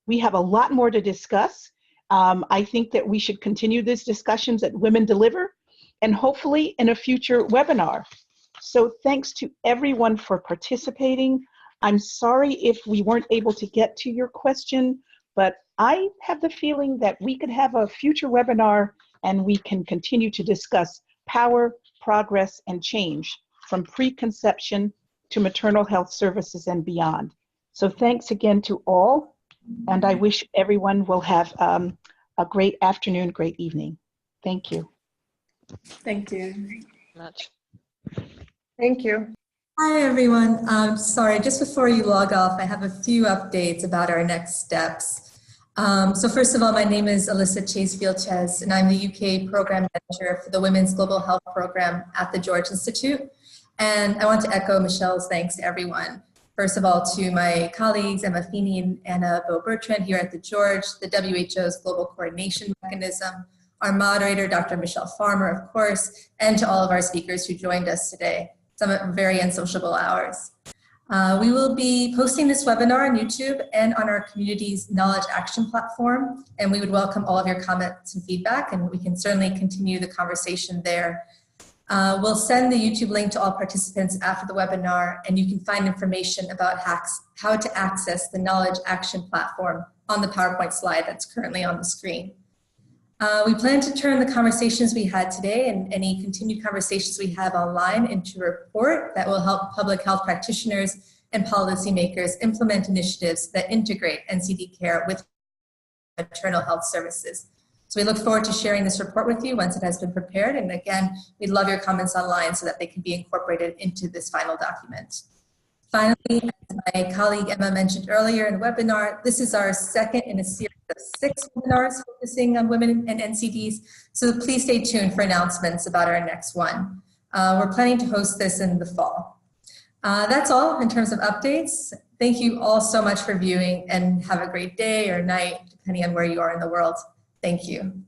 we have a lot more to discuss. I think that we should continue these discussions at Women Deliver, and hopefully in a future webinar. So thanks to everyone for participating. I'm sorry if we weren't able to get to your question, but I have the feeling that we could have a future webinar and we can continue to discuss power, progress, and change from preconception to maternal health services and beyond. So thanks again to all, and I wish everyone will have a great afternoon, great evening. Thank you. Thank you. Much. Thank you. Hi, everyone. Sorry, just before you log off, I have a few updates about our next steps. So first of all, my name is Alyssa Chasefield-Ches, and I'm the UK Program Manager for the Women's Global Health Program at the George Institute. And I want to echo Michelle's thanks to everyone. First of all, to my colleagues, Emma Feeney and Anna Bo-Bertrand here at the George, the WHO's Global Coordination Mechanism, our moderator, Dr. Michelle Farmer, of course, and to all of our speakers who joined us today, some at very unsociable hours. We will be posting this webinar on YouTube and on our community's Knowledge Action platform, and we would welcome all of your comments and feedback, and we can certainly continue the conversation there. We'll send the YouTube link to all participants after the webinar, and you can find information about how to access the Knowledge Action platform on the PowerPoint slide that's currently on the screen. We plan to turn the conversations we had today and any continued conversations we have online into a report that will help public health practitioners and policymakers implement initiatives that integrate NCD care with maternal health services. So we look forward to sharing this report with you once it has been prepared. And again, we'd love your comments online so that they can be incorporated into this final document. Finally, as my colleague Emma mentioned earlier in the webinar, this is our second in a series of 6 webinars focusing on women and NCDs. So please stay tuned for announcements about our next one. We're planning to host this in the fall. That's all in terms of updates. Thank you all so much for viewing, and have a great day or night, depending on where you are in the world. Thank you.